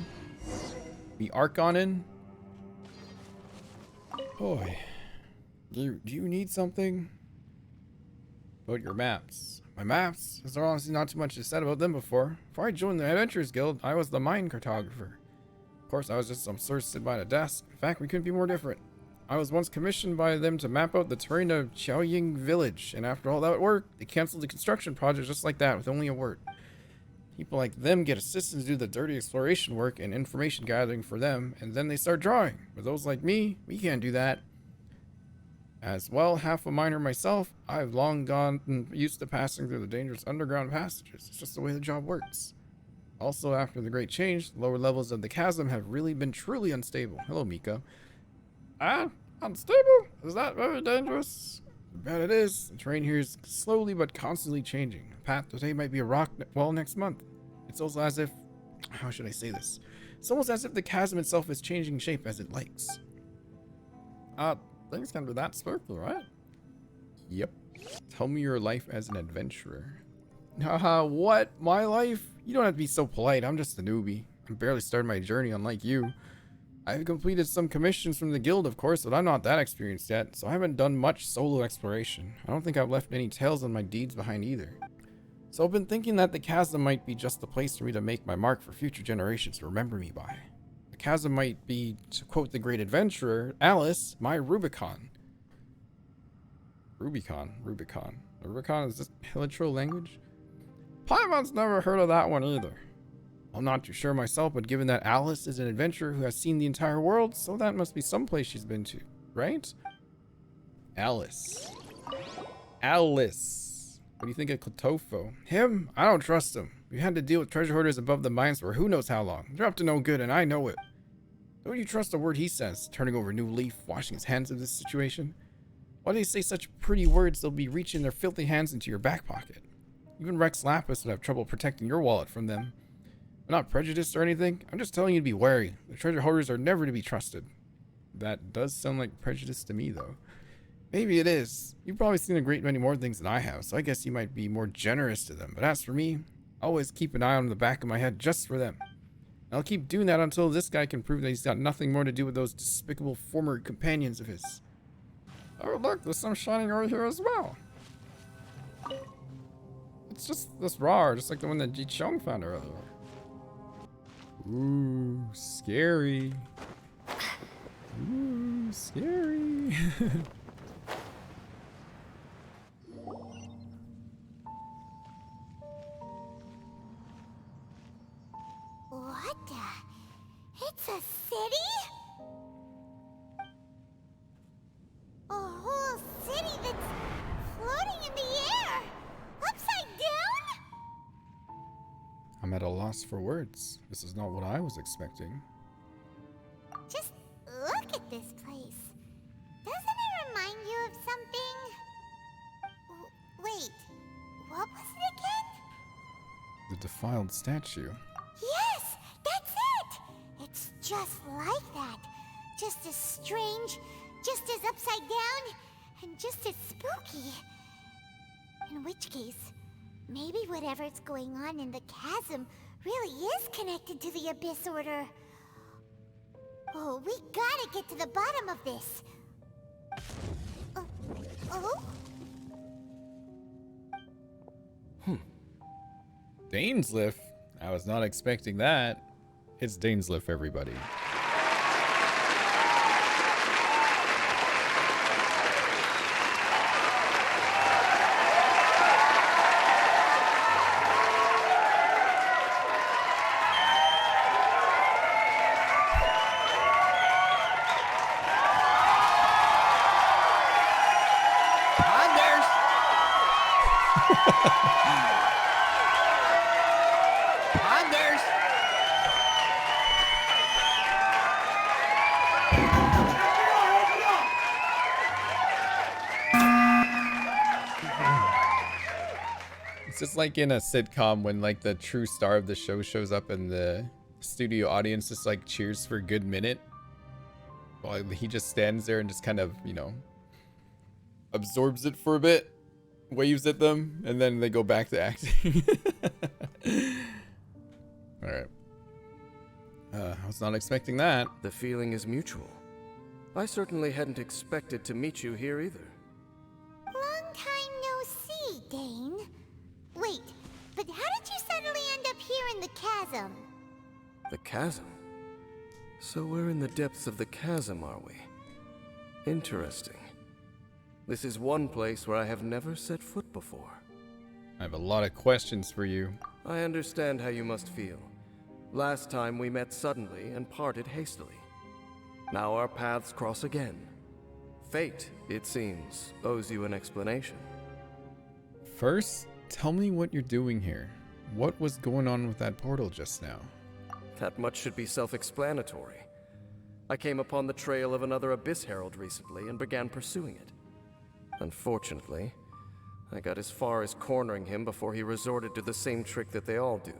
We Archon in. Boy. Do you need something? About your maps. My maps? There's honestly not too much to said about them before. Before I joined the Adventurers Guild, I was the mine cartographer. Of course, I was just some sort sitting by a desk. In fact, we couldn't be more different. I was once commissioned by them to map out the terrain of Zhiqiong village, and after all that work, they canceled the construction project just like that with only a word. People like them get assistants to do the dirty exploration work and information gathering for them, and then they start drawing. But those like me, we can't do that. As well, half a miner myself, I've long gone used to passing through the dangerous underground passages. It's just the way the job works. Also, after the Great Change, the lower levels of the chasm have really been truly unstable. Hello, Mika. Unstable? Is that very dangerous? I bet it is. The terrain here is slowly but constantly changing. The path today might be a rock wall next month. It's also as if... How should I say this? It's almost as if the chasm itself is changing shape as it likes. Things can be that spooky, right? Yep. Tell me your life as an adventurer. Haha, what? My life? You don't have to be so polite. I'm just a newbie. I'm barely starting my journey, unlike you. I've completed some commissions from the guild, of course, but I'm not that experienced yet, so I haven't done much solo exploration. I don't think I've left any tales on my deeds behind either. So I've been thinking that the chasm might be just the place for me to make my mark for future generations to remember me by. The chasm might be, to quote the great adventurer, Alice, my Rubicon. Rubicon? Rubicon is this hilichurl language? Paimon's never heard of that one either. I'm not too sure myself, but given that Alice is an adventurer who has seen the entire world, so that must be some place she's been to, right? Alice. What do you think of Klotofo? Him? I don't trust him. We had to deal with treasure hoarders above the mines for who knows how long. They're up to no good, and I know it. Don't you trust a word he says, turning over a new leaf, washing his hands of this situation? Why do they say such pretty words they'll be reaching their filthy hands into your back pocket? Even Rex Lapis would have trouble protecting your wallet from them. I'm not prejudiced or anything. I'm just telling you to be wary. The treasure hoarders are never to be trusted. That does sound like prejudice to me, though. Maybe it is. You've probably seen a great many more things than I have, so I guess you might be more generous to them. But as for me, I always keep an eye on the back of my head just for them. And I'll keep doing that until this guy can prove that he's got nothing more to do with those despicable former companions of his. Oh, look, there's some shining over here as well. It's just this raw, just like the one that Zhiqiong found earlier. Ooh, scary. Ooh, scary. What the? It's a city? A whole city that's floating in the air? Upside down? I'm at a loss for words. This is not what I was expecting. Just look at this place. Doesn't it remind you of something? Wait, what was it again? The defiled statue. Yes, that's it! It's just like that. Just as strange, just as upside down, and just as spooky. In which case, maybe whatever's going on in the chasm really is connected to the Abyss Order. Oh, we gotta get to the bottom of this. Oh? Dainsleif? I was not expecting that. It's Dainsleif, everybody. Hoarders! It's just like in a sitcom when like the true star of the show shows up and the studio audience just like cheers for a good minute. While he just stands there and just kind of, you know, absorbs it for a bit, waves at them, and then they go back to acting. Alright. I was not expecting that. The feeling is mutual. I certainly hadn't expected to meet you here either. Long time no see, Dane. Wait, but how did you suddenly end up here in the chasm? The chasm? So we're in the depths of the chasm, are we? Interesting. This is one place where I have never set foot before. I have a lot of questions for you. I understand how you must feel. Last time we met suddenly and parted hastily. Now our paths cross again. Fate, it seems, owes you an explanation. First, tell me what you're doing here. What was going on with that portal just now? That much should be self-explanatory. I came upon the trail of another Abyss Herald recently and began pursuing it. Unfortunately, I got as far as cornering him before he resorted to the same trick that they all do.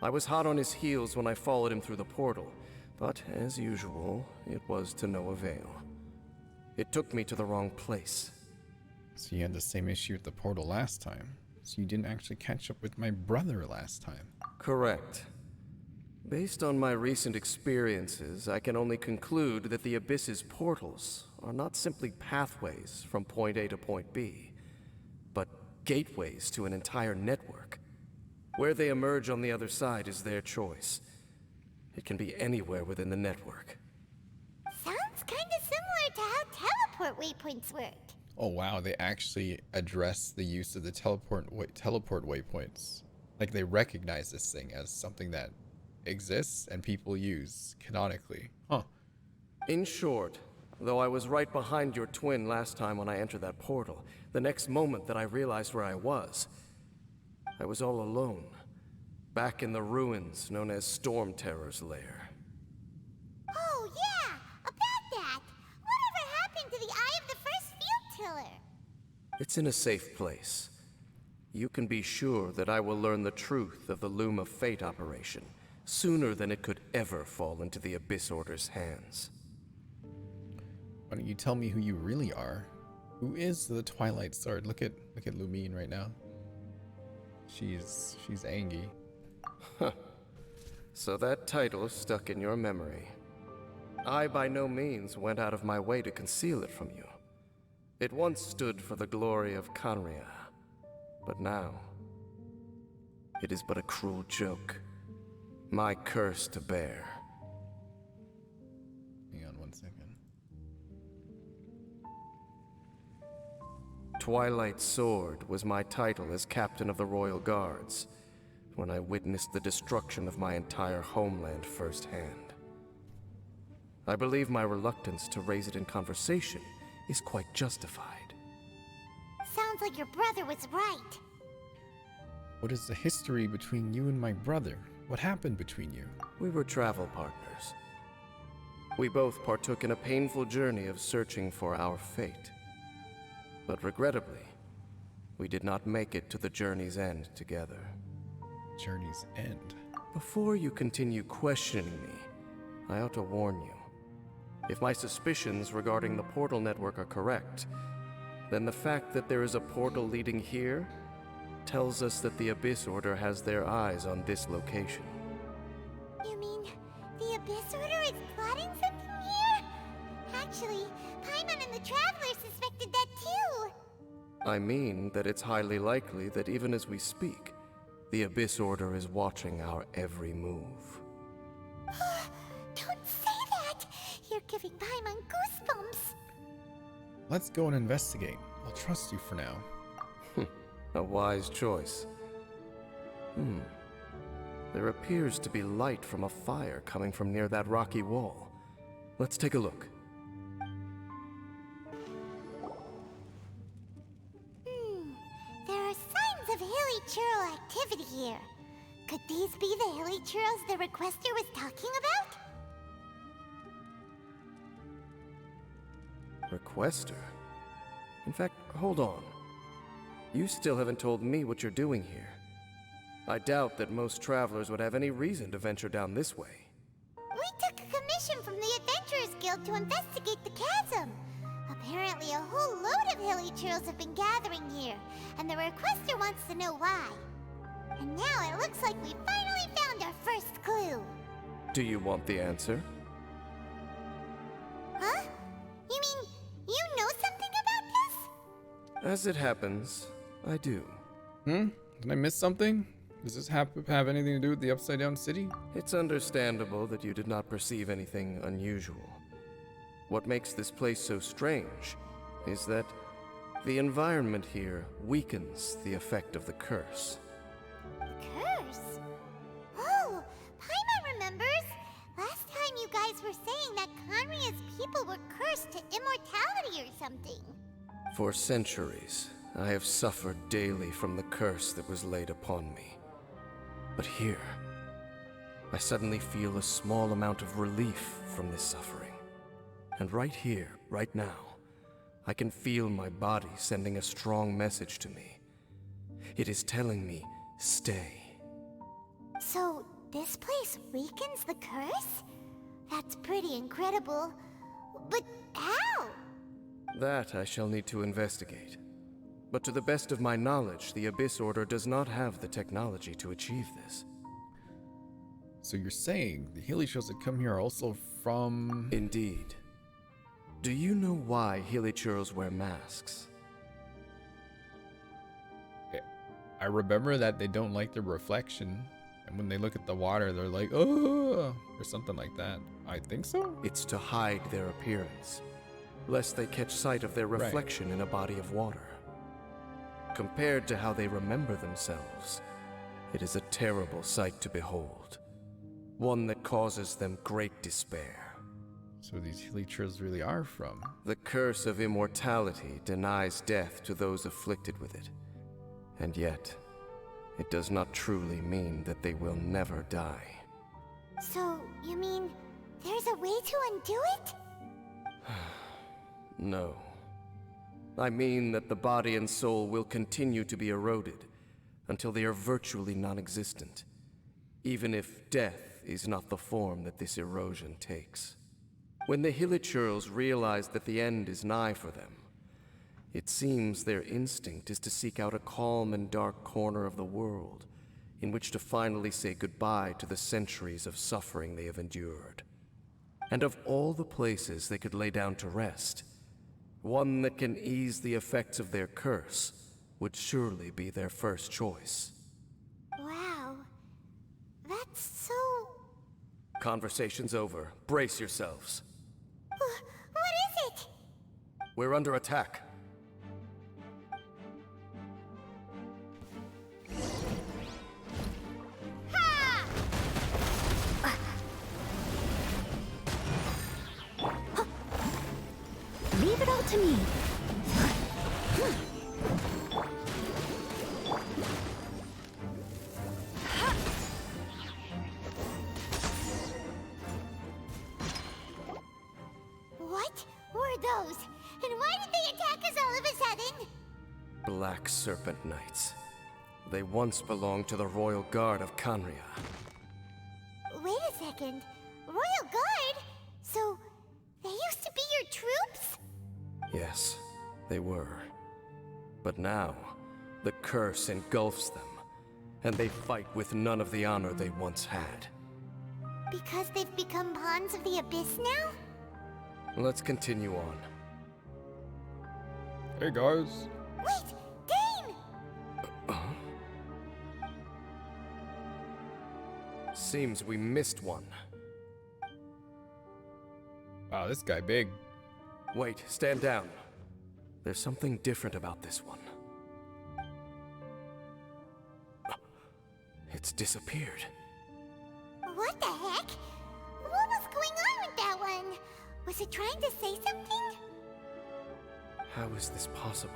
I was hot on his heels when I followed him through the portal, but as usual, it was to no avail. It took me to the wrong place. So you had the same issue with the portal last time. So you didn't actually catch up with my brother last time. Correct. Based on my recent experiences, I can only conclude that the Abyss's portals are not simply pathways from point A to point B, but gateways to an entire network. Where they emerge on the other side is their choice. It can be anywhere within the network. Sounds kinda similar to how teleport waypoints work. Oh wow, they actually address the use of the teleport waypoints. Like they recognize this thing as something that exists and people use canonically. Huh. In short, though I was right behind your twin last time when I entered that portal, the next moment that I realized where I was all alone, back in the ruins known as Storm Terror's lair. Oh yeah, about that. Whatever happened to the Eye of the First Field Tiller? It's in a safe place. You can be sure that I will learn the truth of the Loom of Fate operation sooner than it could ever fall into the Abyss Order's hands. Why don't you tell me who you really are? Who is the Twilight Sword? Look at Lumine right now. She's angry. So that title stuck in your memory. I by no means went out of my way to conceal it from you. It once stood for the glory of Khaenri'ah, but now it is but a cruel joke. My curse to bear. Hang on one second. Twilight Sword was my title as captain of the Royal Guards when I witnessed the destruction of my entire homeland firsthand. I believe my reluctance to raise it in conversation is quite justified. Sounds like your brother was right. What is the history between you and my brother? What happened between you? We were travel partners. We both partook in a painful journey of searching for our fate. But regrettably, we did not make it to the journey's end together. Journey's end. Before you continue questioning me, I ought to warn you. If my suspicions regarding the portal network are correct, then the fact that there is a portal leading here tells us that the Abyss Order has their eyes on this location. You mean the Abyss Order is plotting something here? Actually, Paimon and the Traveler suspected that too. I mean that it's highly likely that even as we speak, the Abyss Order is watching our every move. Don't say that! You're giving Paimon goosebumps. Let's go and investigate. I'll trust you for now. A wise choice. There appears to be light from a fire coming from near that rocky wall. Let's take a look. There are these be the hilichurls the requester was talking about? Requester? In fact, hold on. You still haven't told me what you're doing here. I doubt that most travelers would have any reason to venture down this way. We took a commission from the Adventurers Guild to investigate the chasm. Apparently a whole load of hilichurls have been gathering here, and the requester wants to know why. And now it looks like we finally found our first clue. Do you want the answer? Huh? You mean you know something about this? As it happens, I do. Did I miss something? Does this have anything to do with the Upside Down City? It's understandable that you did not perceive anything unusual. What makes this place so strange is that the environment here weakens the effect of the curse. Curse? Oh, Paimon remembers. Last time you guys were saying that Conria's people were cursed to immortality or something. For centuries, I have suffered daily from the curse that was laid upon me. But here, I suddenly feel a small amount of relief from this suffering. And right here, right now, I can feel my body sending a strong message to me. It is telling me, stay. So, this place weakens the curse? That's pretty incredible. But how? That I shall need to investigate. But to the best of my knowledge, the Abyss Order does not have the technology to achieve this. So you're saying the hilichurls that come here are also from... Indeed. Do you know why hilichurls wear masks? I remember that they don't like the reflection. And when they look at the water, they're like, oh, or something like that. I think so? It's to hide their appearance, lest they catch sight of their reflection in a body of water. Compared to how they remember themselves, it is a terrible sight to behold. One that causes them great despair. So these hilichurls really are from... The curse of immortality denies death to those afflicted with it. And yet, it does not truly mean that they will never die. So, you mean there's a way to undo it? No. I mean that the body and soul will continue to be eroded until they are virtually non-existent, even if death is not the form that this erosion takes. When the hilichurls realize that the end is nigh for them, it seems their instinct is to seek out a calm and dark corner of the world in which to finally say goodbye to the centuries of suffering they have endured. And of all the places they could lay down to rest, one that can ease the effects of their curse would surely be their first choice. Wow. That's so... Conversation's over. Brace yourselves. What is it? We're under attack. Ha! Leave it all to me. What were those? And why did they attack us all of a sudden? Black Serpent Knights. They once belonged to the Royal Guard of Conria. Wait a second. Royal Guard? So, they used to be your troops? Yes, they were. But now, the curse engulfs them, and they fight with none of the honor they once had. Because they've become pawns of the Abyss now? Let's continue on. Hey guys. Wait! Dane! Seems we missed one. Wow, this guy big. Wait, stand down. There's something different about this one. It's disappeared. What the heck? What was going on with that one? Was it trying to say something? How is this possible?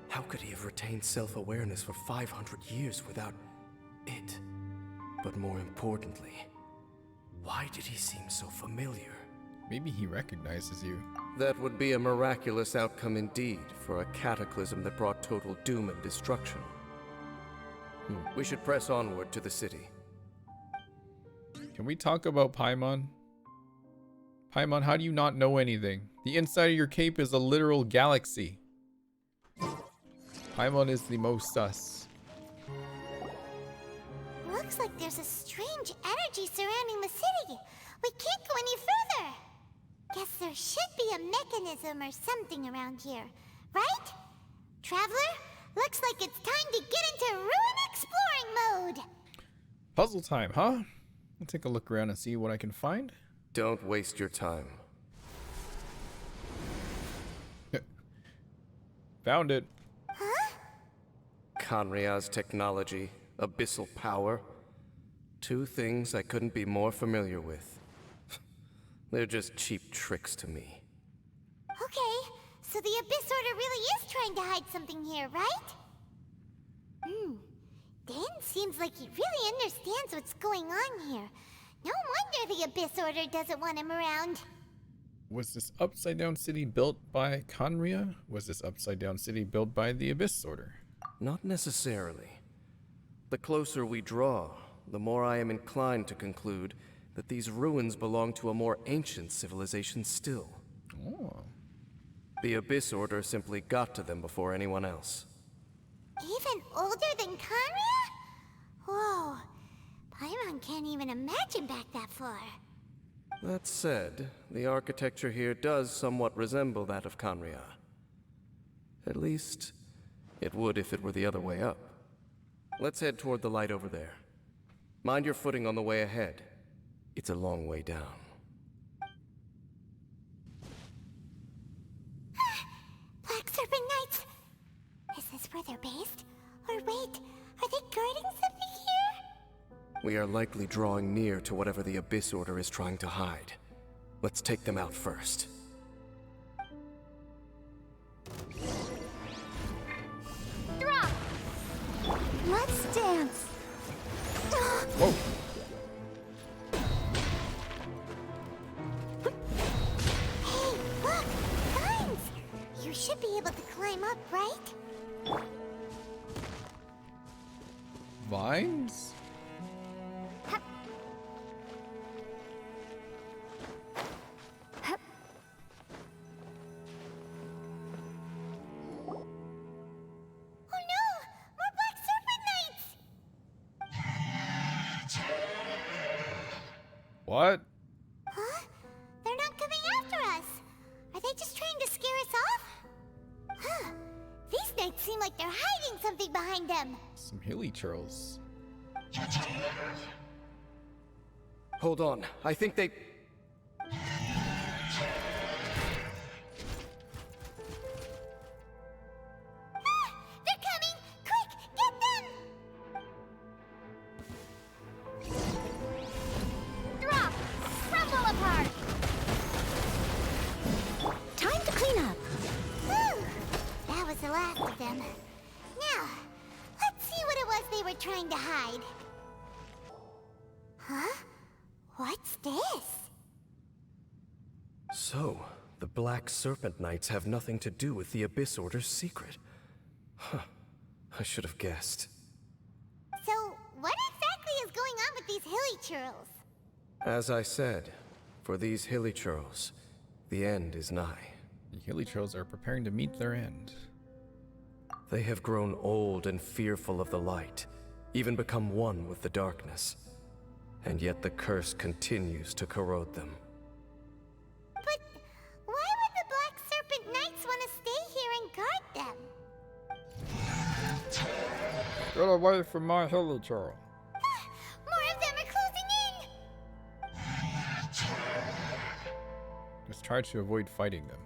How could he have retained self-awareness for 500 years without it? But more importantly, why did he seem so familiar? Maybe he recognizes you. That would be a miraculous outcome indeed for a cataclysm that brought total doom and destruction. We should press onward to the city. Can we talk about Paimon? Paimon, how do you not know anything? The inside of your cape is a literal galaxy. Paimon is the most sus. Looks like there's a strange energy surrounding the city. We can't go any further. Guess there should be a mechanism or something around here, right? Traveler, looks like it's time to get into ruin exploring mode. Puzzle time, huh? I'll take a look around and see what I can find. Don't waste your time. Found it. Huh? Conria's technology, abyssal power. Two things I couldn't be more familiar with. They're just cheap tricks to me. Okay, so the Abyss Order really is trying to hide something here, right? Dan seems like he really understands what's going on here. No wonder the Abyss Order doesn't want him around. Was this upside down city built by Conria? Was this upside down city built by the Abyss Order? Not necessarily. The closer we draw, the more I am inclined to conclude that these ruins belong to a more ancient civilization still. Oh. The Abyss Order simply got to them before anyone else. Even older than Conria? Whoa. Paimon can't even imagine back that far. That said, the architecture here does somewhat resemble that of Conria. At least, it would if it were the other way up. Let's head toward the light over there. Mind your footing on the way ahead. It's a long way down. Black Serpent Knights! Is this where they're based? Or wait, are they guarding something here? We are likely drawing near to whatever the Abyss Order is trying to hide. Let's take them out first. Drop! Let's dance! Whoa. Hey, look! Vines! You should be able to climb up, right? Vines? Oh no! More Black Serpent Knights! What? Huh? They're not coming after us! Are they just trying to scare us off? Huh. These knights seem like they're hiding something behind them. Some hilichurls. Hold on, I think they... Ah! They're coming! Quick! Get them! Drop! Crumble apart! Time to clean up. Whew. That was the last of them. Now, let's see what it was they were trying to hide. Huh? What's this? So, the Black Serpent Knights have nothing to do with the Abyss Order's secret. Huh. I should have guessed. So, what exactly is going on with these hilichurls? As I said, for these hilichurls, the end is nigh. The hilichurls are preparing to meet their end. They have grown old and fearful of the light, even become one with the darkness. And yet the curse continues to corrode them. But why would the Black Serpent Knights want to stay here and guard them? Get away from my hilichurl. More of them are closing in! Let's try to avoid fighting them.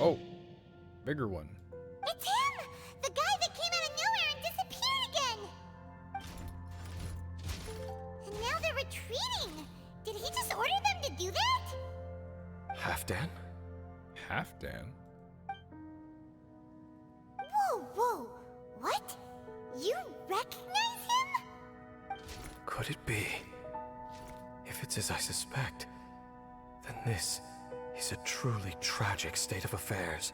Oh, bigger one. It's him! The guy that came out of nowhere and disappeared again! And now they're retreating! Did he just order them to do that? Halfdan? Halfdan? Whoa, whoa! What? You recognize him? could it be? If it's as I suspect, then this is a truly tragic state of affairs.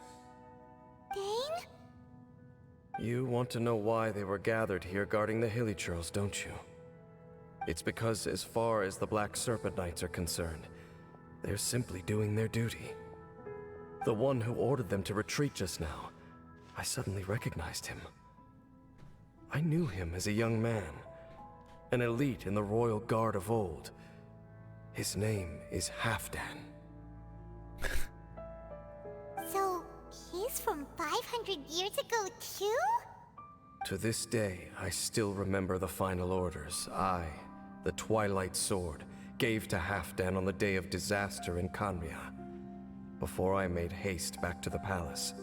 Dane? You want to know why they were gathered here guarding the hilichurls, don't you? It's because as far as the Black Serpent Knights are concerned, they're simply doing their duty. The one who ordered them to retreat just now, I suddenly recognized him. I knew him as a young man, an elite in the royal guard of old. His name is Halfdan. So, he's from 500 years ago too? To this day, I still remember the final orders I, the Twilight Sword, gave to Halfdan on the day of disaster in Khaenri'ah, before I made haste back to the palace.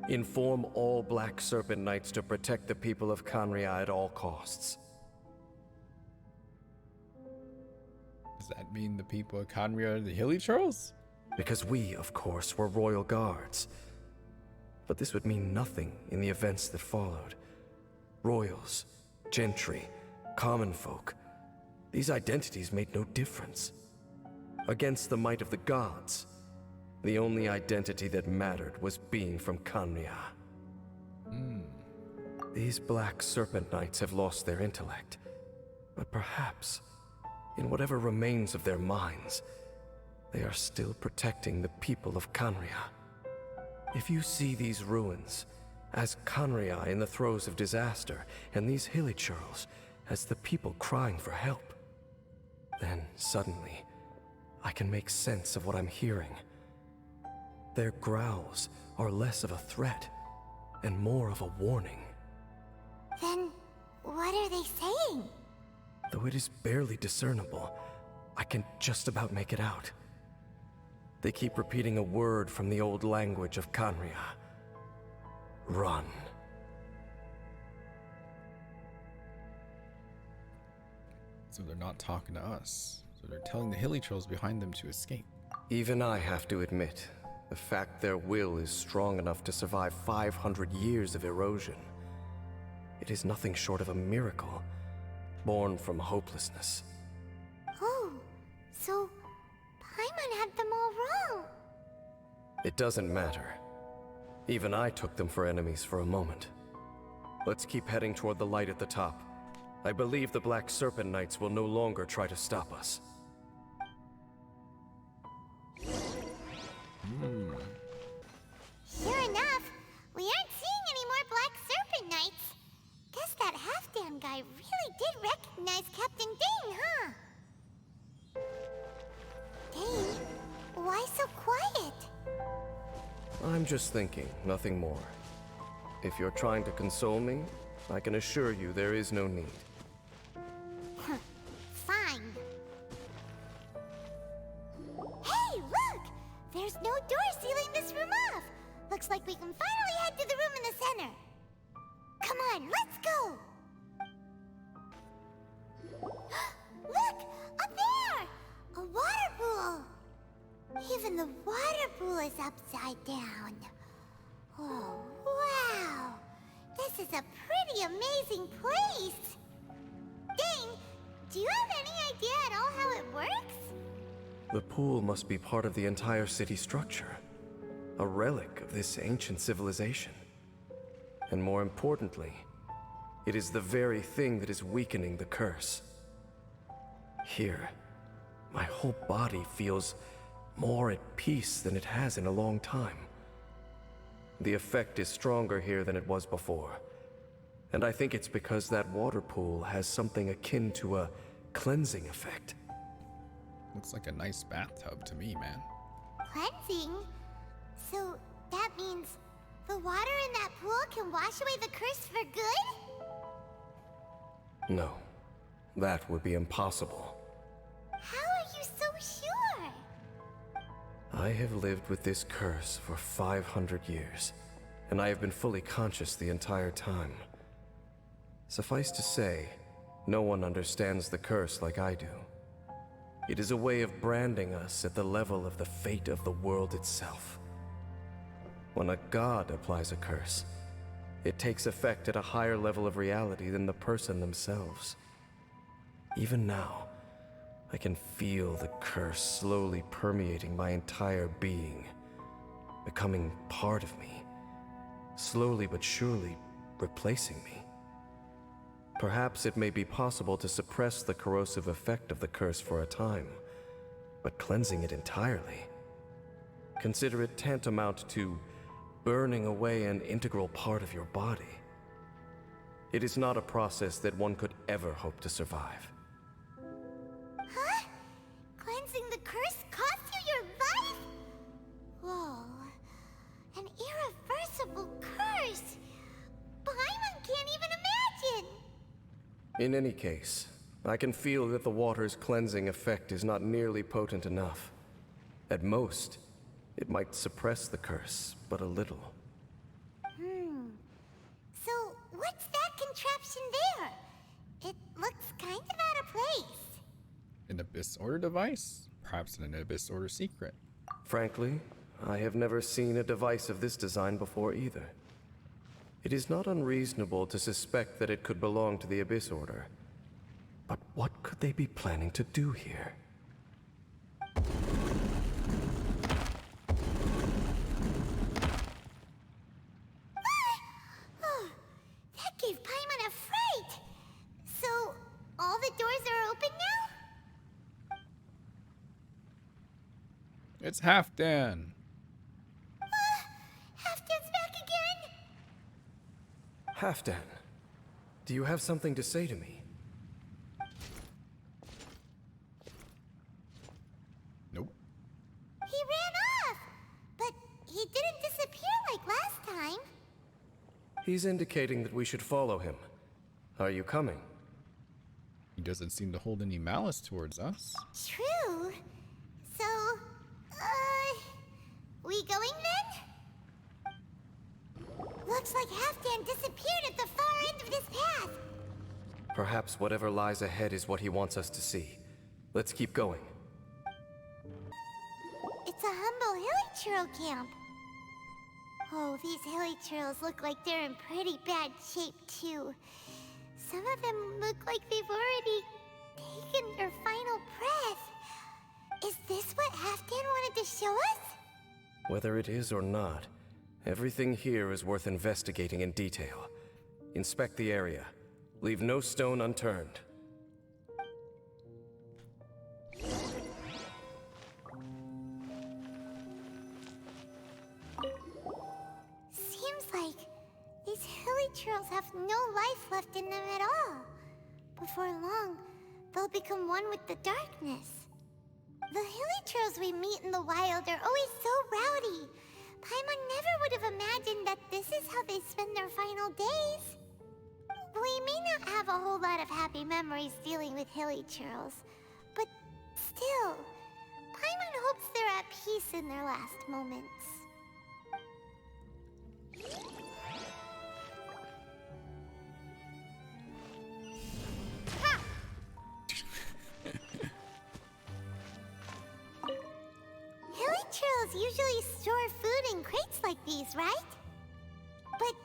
Inform all Black Serpent Knights to protect the people of Khaenri'ah at all costs. Does that mean the people of Khaenri'ah are the hilichurls? Because we, of course, were royal guards. But this would mean nothing in the events that followed. Royals, gentry, common folk, these identities made no difference. Against the might of the gods, the only identity that mattered was being from Khaenri'ah. These Black Serpent Knights have lost their intellect, but perhaps, in whatever remains of their minds, they are still protecting the people of Khaenri'ah. If you see these ruins as Khaenri'ah in the throes of disaster, and these hilichurls as the people crying for help, then suddenly I can make sense of what I'm hearing. Their growls are less of a threat and more of a warning. Then, what are they saying? Though it is barely discernible, I can just about make it out. They keep repeating a word from the old language of Khaenri'ah. Run. So they're not talking to us. So they're telling the hilichurls behind them to escape. Even I have to admit, the fact their will is strong enough to survive 500 years of erosion. It is nothing short of a miracle, born from hopelessness. Oh, so Paimon had them all wrong. It doesn't matter. Even I took them for enemies for a moment. Let's keep heading toward the light at the top. I believe the Black Serpent Knights will no longer try to stop us. Sure enough, we aren't seeing any more Black Serpent Knights. Guess that Halfdan guy really did recognize Captain Dane, huh? Dane, why so quiet? I'm just thinking, nothing more. If you're trying to console me, I can assure you there is no need. Fine. Hey, look! There's no door sealing this room off. Looks like we can finally head to the room in the center. Come on, let's go! Look! Up there! A water pool! Even the water pool is upside down. Oh, wow! This is a pretty amazing place! Dane, do you have any idea at all how it works? The pool must be part of the entire city structure. A relic of this ancient civilization. And more importantly, it is the very thing that is weakening the curse. Here, my whole body feels more at peace than it has in a long time. The effect is stronger here than it was before. And I think it's because that water pool has something akin to a cleansing effect. Looks like a nice bathtub to me, man. Cleansing? So that means the water in that pool can wash away the curse for good? No, that would be impossible. How are you so sure? I have lived with this curse for 500 years, and I have been fully conscious the entire time. Suffice to say, no one understands the curse like I do. It is a way of branding us at the level of the fate of the world itself. When a god applies a curse, it takes effect at a higher level of reality than the person themselves. Even now, I can feel the curse slowly permeating my entire being, becoming part of me, slowly but surely replacing me. Perhaps it may be possible to suppress the corrosive effect of the curse for a time, but cleansing it entirely, consider it tantamount to burning away an integral part of your body. It is not a process that one could ever hope to survive. Huh? Cleansing the curse cost you your life? Whoa. An irreversible curse! Paimon can't even imagine! In any case, I can feel that the water's cleansing effect is not nearly potent enough. At most, it might suppress the curse, but a little. So, what's that contraption there? It looks kind of out of place. An Abyss Order device? Perhaps an Abyss Order secret. Frankly, I have never seen a device of this design before either. It is not unreasonable to suspect that it could belong to the Abyss Order. But what could they be planning to do here? Oh, that gave Paimon a fright! So, all the doors are open now? It's Halfdan. Halfdan's back again? Halfdan, do you have something to say to me? Nope. He ran off! But he didn't disappear like last time. He's indicating that we should follow him. Are you coming? He doesn't seem to hold any malice towards us. True. So, we going then? Looks like Halfdan disappeared at the far end of this path. Perhaps whatever lies ahead is what he wants us to see. Let's keep going. It's a humble hilichurl camp. Oh, these hilichurls look like they're in pretty bad shape, too. Some of them look like they've already taken their final breath. Is this what Halfdan wanted to show us? Whether it is or not, everything here is worth investigating in detail. Inspect the area. Leave no stone unturned. Seems like these hilichurls have no life left in them at all. Before long, they'll become one with the darkness. The hilichurls we meet in the wild are always so rowdy. Paimon never would have imagined that this is how they spend their final days. We may not have a whole lot of happy memories dealing with hilichurls, but still, Paimon hopes they're at peace in their last moments. Ha! Hilichurls usually store food in crates like these, right? But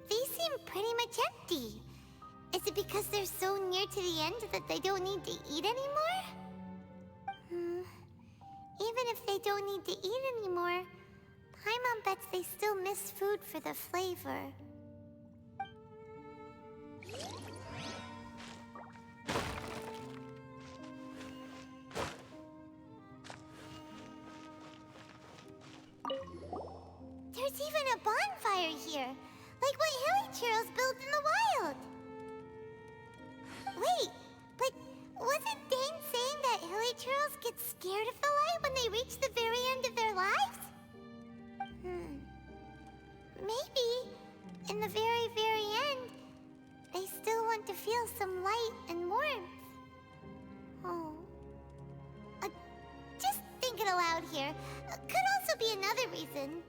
these seem pretty much empty. Is it because they're so near to the end that they don't need to eat anymore? Even if they don't need to eat anymore, Paimon bets they still miss food for the flavor. There's even a bonfire here, like what hilichurls built in the wild. Wait, but wasn't Dane saying that hilichurls get scared of the light when they reach the very end of their lives? Maybe, in the very, very end, they still want to feel some light and warmth. Oh. Just thinking aloud here. Could also be another reason.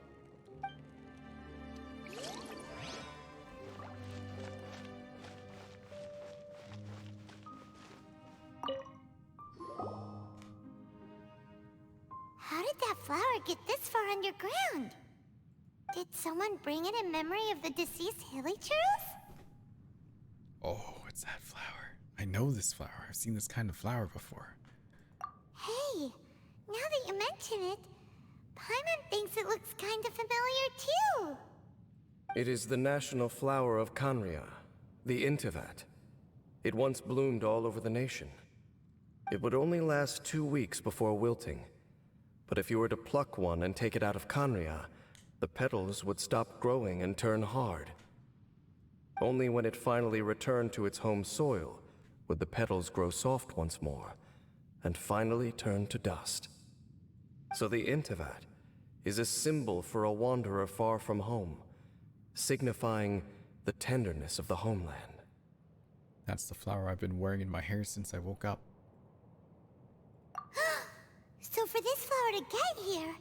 How did that flower get this far underground? Did someone bring it in memory of the deceased hilichurls? Oh, it's that flower. I know this flower. I've seen this kind of flower before. Hey, now that you mention it, Paimon thinks it looks kind of familiar too. It is the national flower of Khaenri'ah, the intivat. It once bloomed all over the nation. It would only last 2 weeks before wilting. But if you were to pluck one and take it out of Khaenri'ah, the petals would stop growing and turn hard. Only when it finally returned to its home soil would the petals grow soft once more, and finally turn to dust. So the intivat is a symbol for a wanderer far from home, signifying the tenderness of the homeland. That's the flower I've been wearing in my hair since I woke up. So for this flower to get here,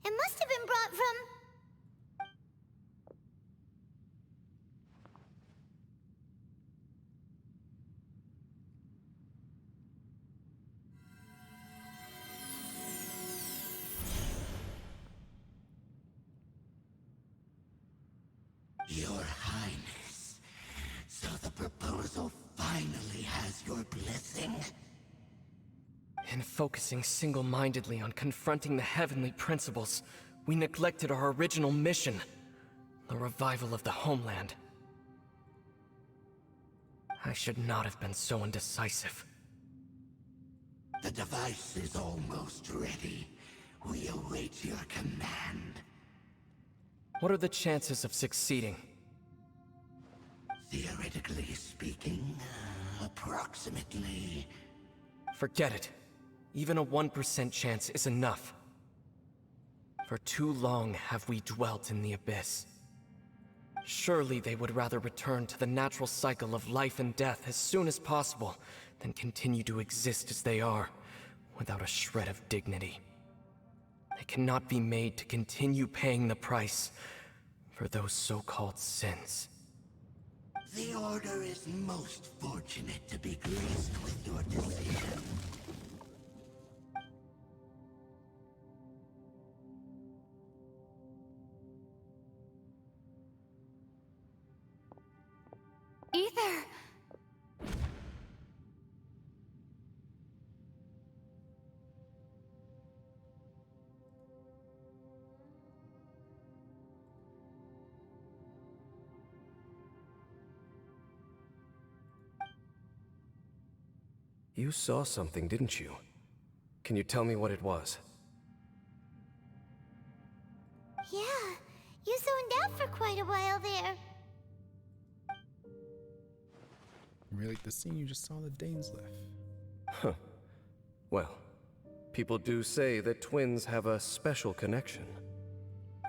it must have been brought from... Your Highness, so the proposal finally has your blessing? In focusing single-mindedly on confronting the heavenly principles, we neglected our original mission, the revival of the homeland. I should not have been so indecisive. The device is almost ready. We await your command. What are the chances of succeeding? Theoretically speaking, approximately... Forget it. Even a 1% chance is enough. For too long have we dwelt in the abyss. Surely they would rather return to the natural cycle of life and death as soon as possible than continue to exist as they are, without a shred of dignity. They cannot be made to continue paying the price for those so-called sins. The Order is most fortunate to be graced with your decision. Ether! You saw something, didn't you? Can you tell me what it was? Yeah, you zoned out for quite a while there. Really, like the scene you just saw the Dainsleif. Huh. Well, people do say that twins have a special connection.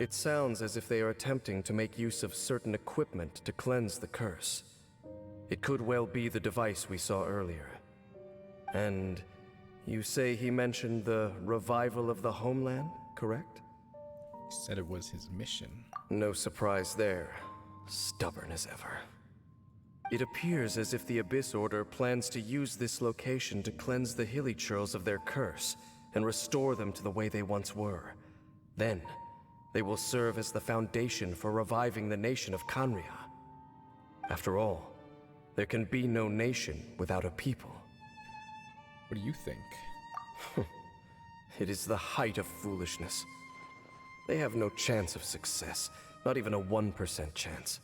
It sounds as if they are attempting to make use of certain equipment to cleanse the curse. It could well be the device we saw earlier. And you say he mentioned the revival of the homeland, correct? He said it was his mission. No surprise there. Stubborn as ever. It appears as if the Abyss Order plans to use this location to cleanse the hilichurls of their curse and restore them to the way they once were. Then, they will serve as the foundation for reviving the nation of Khaenri'ah. After all, there can be no nation without a people. What do you think? It is the height of foolishness. They have no chance of success, not even a 1% chance.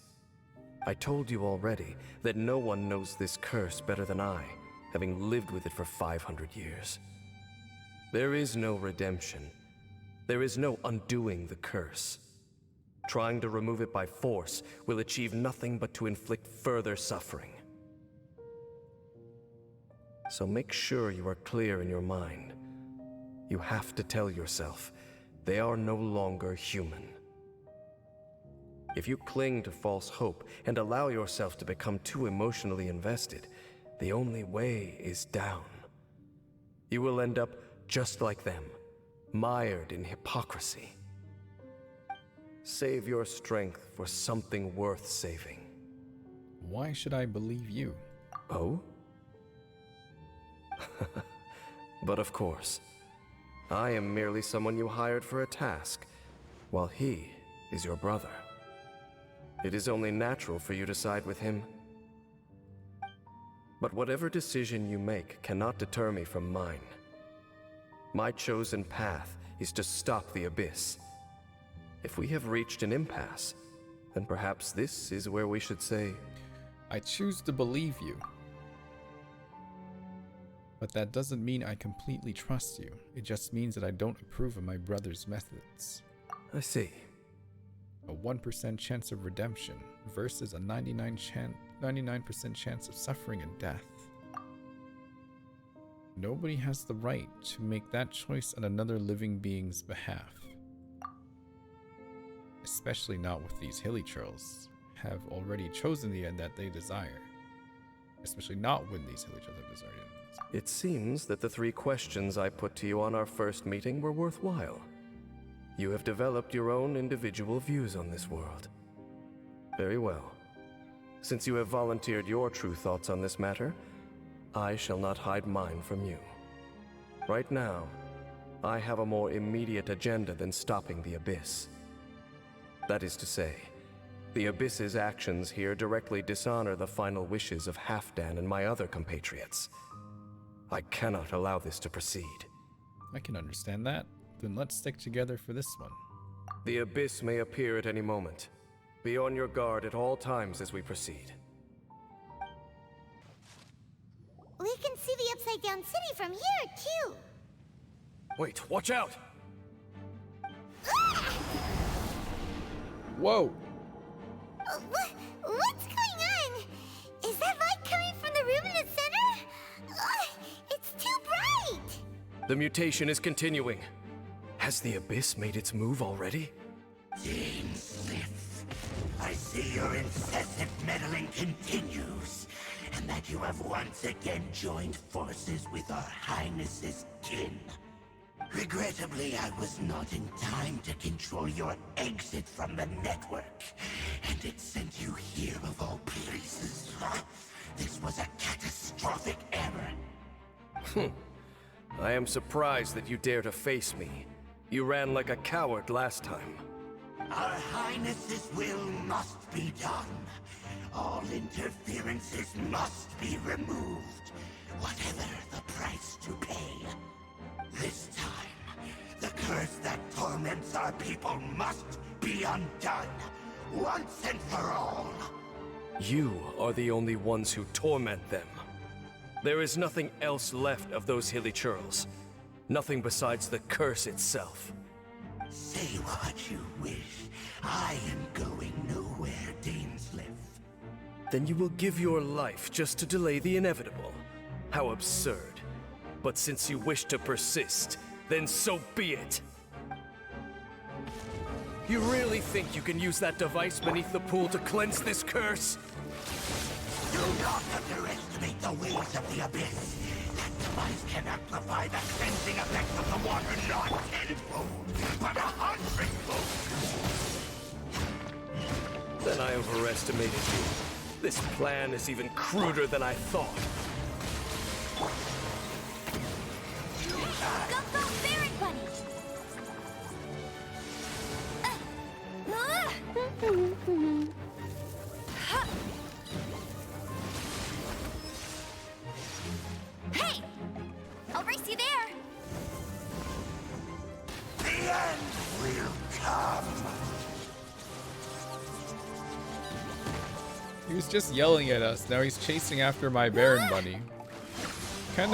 I told you already that no one knows this curse better than I, having lived with it for 500 years. There is no redemption. There is no undoing the curse. Trying to remove it by force will achieve nothing but to inflict further suffering. So make sure you are clear in your mind. You have to tell yourself, they are no longer human. If you cling to false hope and allow yourself to become too emotionally invested, the only way is down. You will end up just like them, mired in hypocrisy. Save your strength for something worth saving. Why should I believe you? Oh? But of course, I am merely someone you hired for a task, while he is your brother. It is only natural for you to side with him. But whatever decision you make cannot deter me from mine. My chosen path is to stop the Abyss. If we have reached an impasse, then perhaps this is where we should say, I choose to believe you. But that doesn't mean I completely trust you. It just means that I don't approve of my brother's methods. I see. A 1% chance of redemption versus a 99% chance of suffering and death. Nobody has the right to make that choice on another living being's behalf. Especially not with these hilichurls have already chosen the end that they desire. Especially not when these hilichurls have decided. It seems that the 3 questions I put to you on our first meeting were worthwhile. You have developed your own individual views on this world. Very well. Since you have volunteered your true thoughts on this matter, I shall not hide mine from you. Right now, I have a more immediate agenda than stopping the Abyss. That is to say, the Abyss's actions here directly dishonor the final wishes of Halfdan and my other compatriots. I cannot allow this to proceed. I can understand that. Then let's stick together for this one. The Abyss may appear at any moment. Be on your guard at all times as we proceed. We can see the Upside Down City from here, too. Wait, watch out! Ah! Whoa! What's going on? Is that light coming from the room in the center? It's too bright! The mutation is continuing. Has the Abyss made its move already? Dainsleif, I see your incessant meddling continues, and that you have once again joined forces with our Highness's kin. Regrettably, I was not in time to control your exit from the network, and it sent you here of all places. This was a catastrophic error. I am surprised that you dare to face me. You ran like a coward last time. Our Highness's will must be done. All interferences must be removed, whatever the price to pay. This time, the curse that torments our people must be undone, once and for all. You are the only ones who torment them. There is nothing else left of those hilichurls. Nothing besides the curse itself. Say what you wish. I am going nowhere, Dainsleif. Then you will give your life just to delay the inevitable. How absurd. But since you wish to persist, then so be it. You really think you can use that device beneath the pool to cleanse this curse? Do not underestimate the ways of the Abyss. That device can amplify the cleansing effect of the water not tenfold, but 100-fold. Then I overestimated you. This plan is even cruder than I thought. Go, Baron Bunny! Hey! I'll race you there! The end will come. He was just yelling at us. Now he's chasing after my Baron Bunny. Kind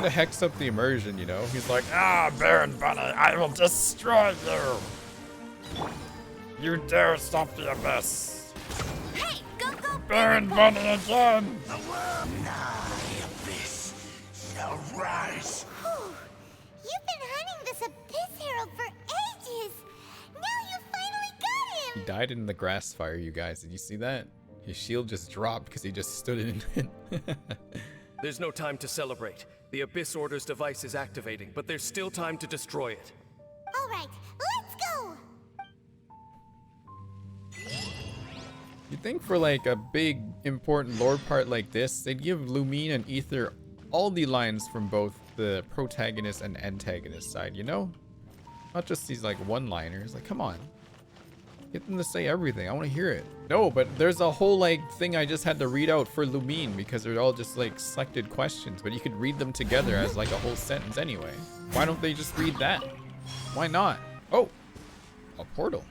of hex up the immersion, you know? He's like, ah, Baron Bunny, I will destroy you! You dare stop the Abyss! Hey, go, Baron Bunny again! The world nigh Abyss shall rise. You've been hunting this Abyss Herald for ages! Now you finally got He him! died in the grass fire, you guys. Did you see that? His shield just dropped because he just stood in it. There's no time to celebrate. The Abyss Order's device is activating, but there's still time to destroy it. Alright, let's go! You'd think for like a big, important lore part like this, they'd give Lumine and Ether all the lines from both the protagonist and antagonist side, you know? Not just these like one-liners. Like, come on. Get them to say everything. I want to hear it. No, but there's a whole like thing I just had to read out for Lumine because they're all just like selected questions, but you could read them together as like a whole sentence anyway. Why don't they just read that? Why not? Oh, a portal.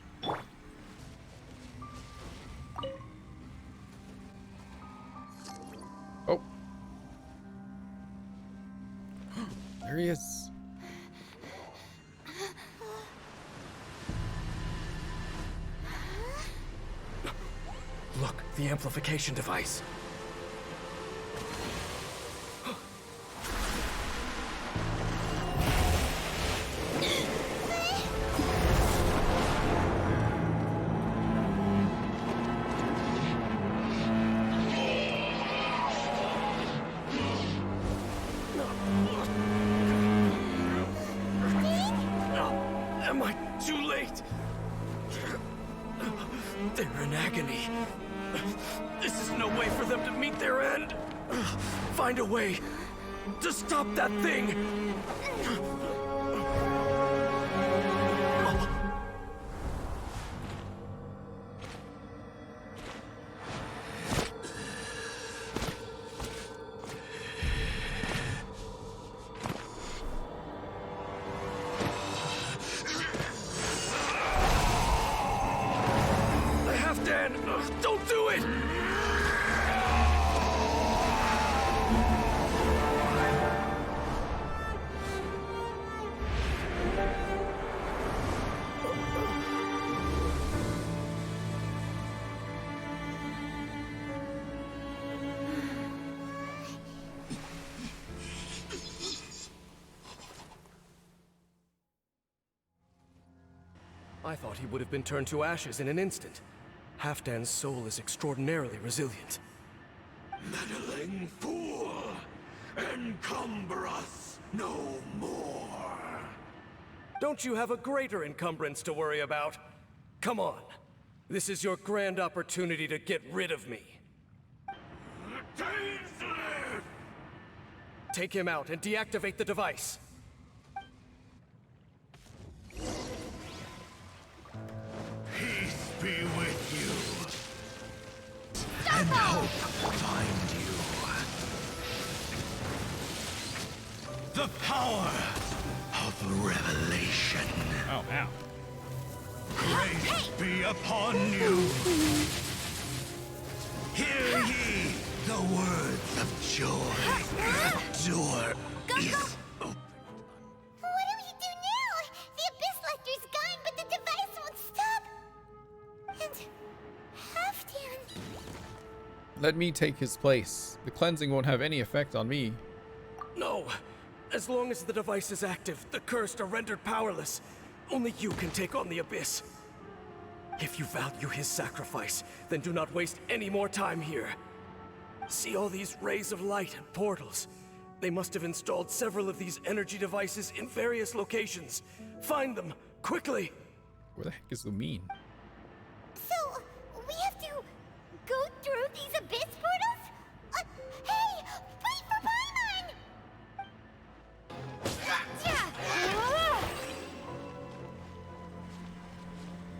Oh. There he is. Look, the amplification device. Am I too late? They're in agony. This is no way for them to meet their end. Find a way to stop that thing. Don't do it! I thought he would have been turned to ashes in an instant. Halfdan's soul is extraordinarily resilient. Meddling fool! Encumber us no more! Don't you have a greater encumbrance to worry about? Come on. This is your grand opportunity to get rid of me. Dainsleif! Take him out and deactivate the device. Peace be with you. And hope find you. The power of revelation. Oh, ow. Grace be upon you. Hear ye the words of joy. The door is open. What do we do now? The Abyss Lecter's gone, but the device won't stop. And Halfdan. Let me take his place. The cleansing won't have any effect on me. No. As long as the device is active, the cursed are rendered powerless. Only you can take on the Abyss. If you value his sacrifice, then do not waste any more time here. See all these rays of light and portals? They must have installed several of these energy devices in various locations. Find them, quickly! Where the heck is Lumine? So, we have to go through these Abyss portals? Hey! Wait for Paimon!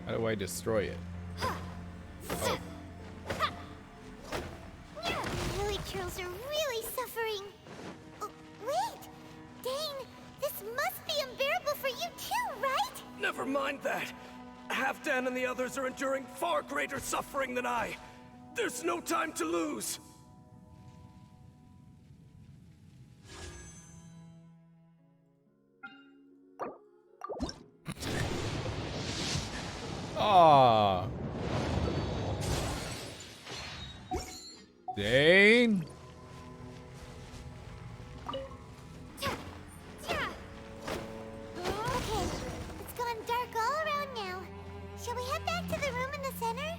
How do I destroy it? Oh. Hilichurls are really suffering. Oh, wait! Dane, this must be unbearable for you too, right? Never mind that. Halfdan and the others are enduring far greater suffering than I. There's no time to lose. Ah. Dane. Okay, it's gone dark all around now. Shall we head back to the room in the center?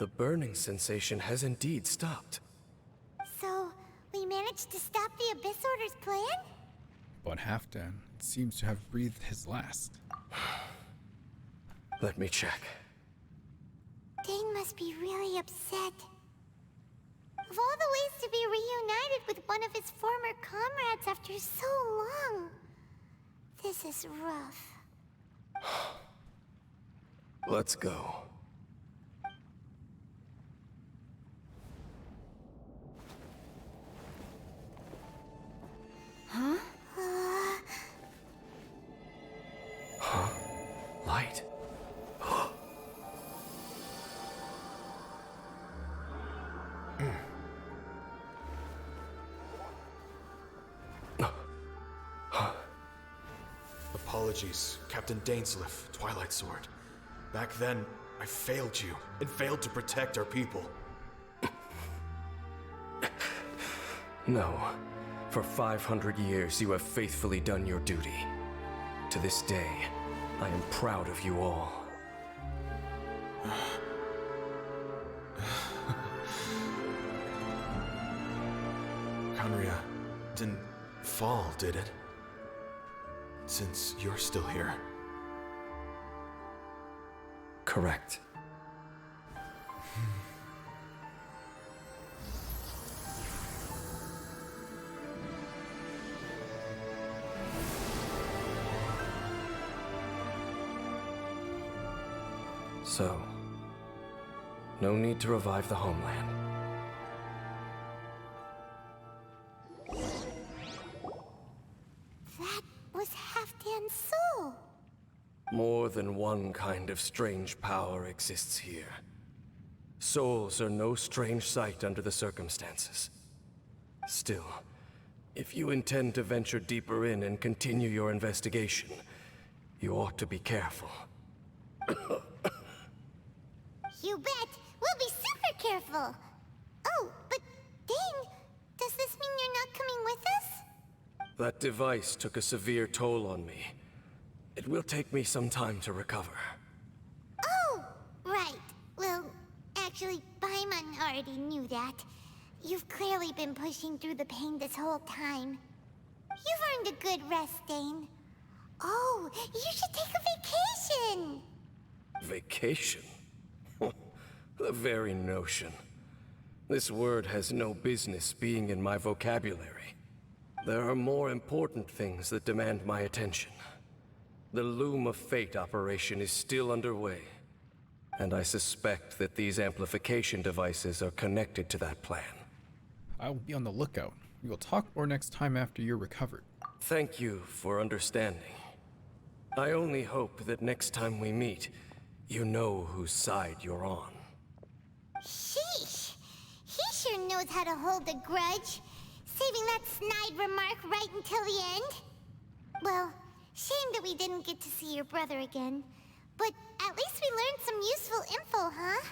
The burning sensation has indeed stopped. So, we managed to stop the Abyss Order's plan? But Halfdan seems to have breathed his last. Let me check. Dane must be really upset. Of all the ways to be reunited with one of his former comrades after so long, this is rough. Let's go. Huh? Light. Apologies, Captain Dainsleif, Twilight Sword. Back then, I failed you, and failed to protect our people. No. For 500 years, you have faithfully done your duty. To this day, I am proud of you all. Conria didn't fall, did it? Since you're still here. Correct. So, no need to revive the homeland. That was Halfdan's soul. More than one kind of strange power exists here. Souls are no strange sight under the circumstances. Still, if you intend to venture deeper in and continue your investigation, you ought to be careful. You bet. We'll be super careful. Oh, but Dane, does this mean you're not coming with us? That device took a severe toll on me. It will take me some time to recover. Oh, right. Well, actually, Paimon already knew that. You've clearly been pushing through the pain this whole time. You've earned a good rest, Dane. Oh, you should take a vacation! Vacation? The very notion. This word has no business being in my vocabulary. There are more important things that demand my attention. The Loom of Fate operation is still underway, and I suspect that these amplification devices are connected to that plan. I will be on the lookout. We will talk more next time after you're recovered. Thank you for understanding. I only hope that next time we meet, you know whose side you're on. Sheesh. He sure knows how to hold a grudge. Saving that snide remark right until the end. Well, shame that we didn't get to see your brother again. But at least we learned some useful info, huh?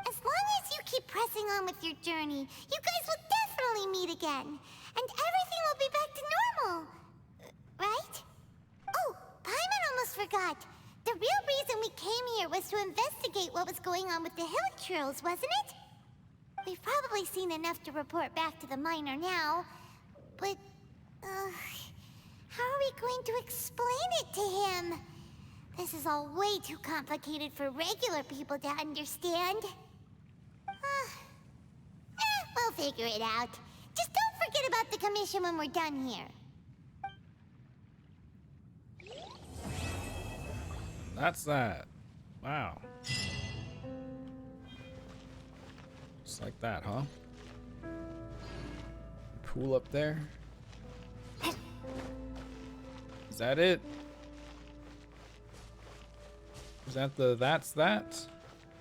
As long as you keep pressing on with your journey, you guys will definitely meet again. And everything will be back to normal. Right? Oh, Paimon almost forgot. The real reason we came here was to investigate what was going on with the hilichurls, wasn't it? We've probably seen enough to report back to the miner now. But, how are we going to explain it to him? This is all way too complicated for regular people to understand. We'll figure it out. Just don't forget about the commission when we're done here. That's that. Wow. Just like that, huh? Pool up there. Is that it? Is that the that's that?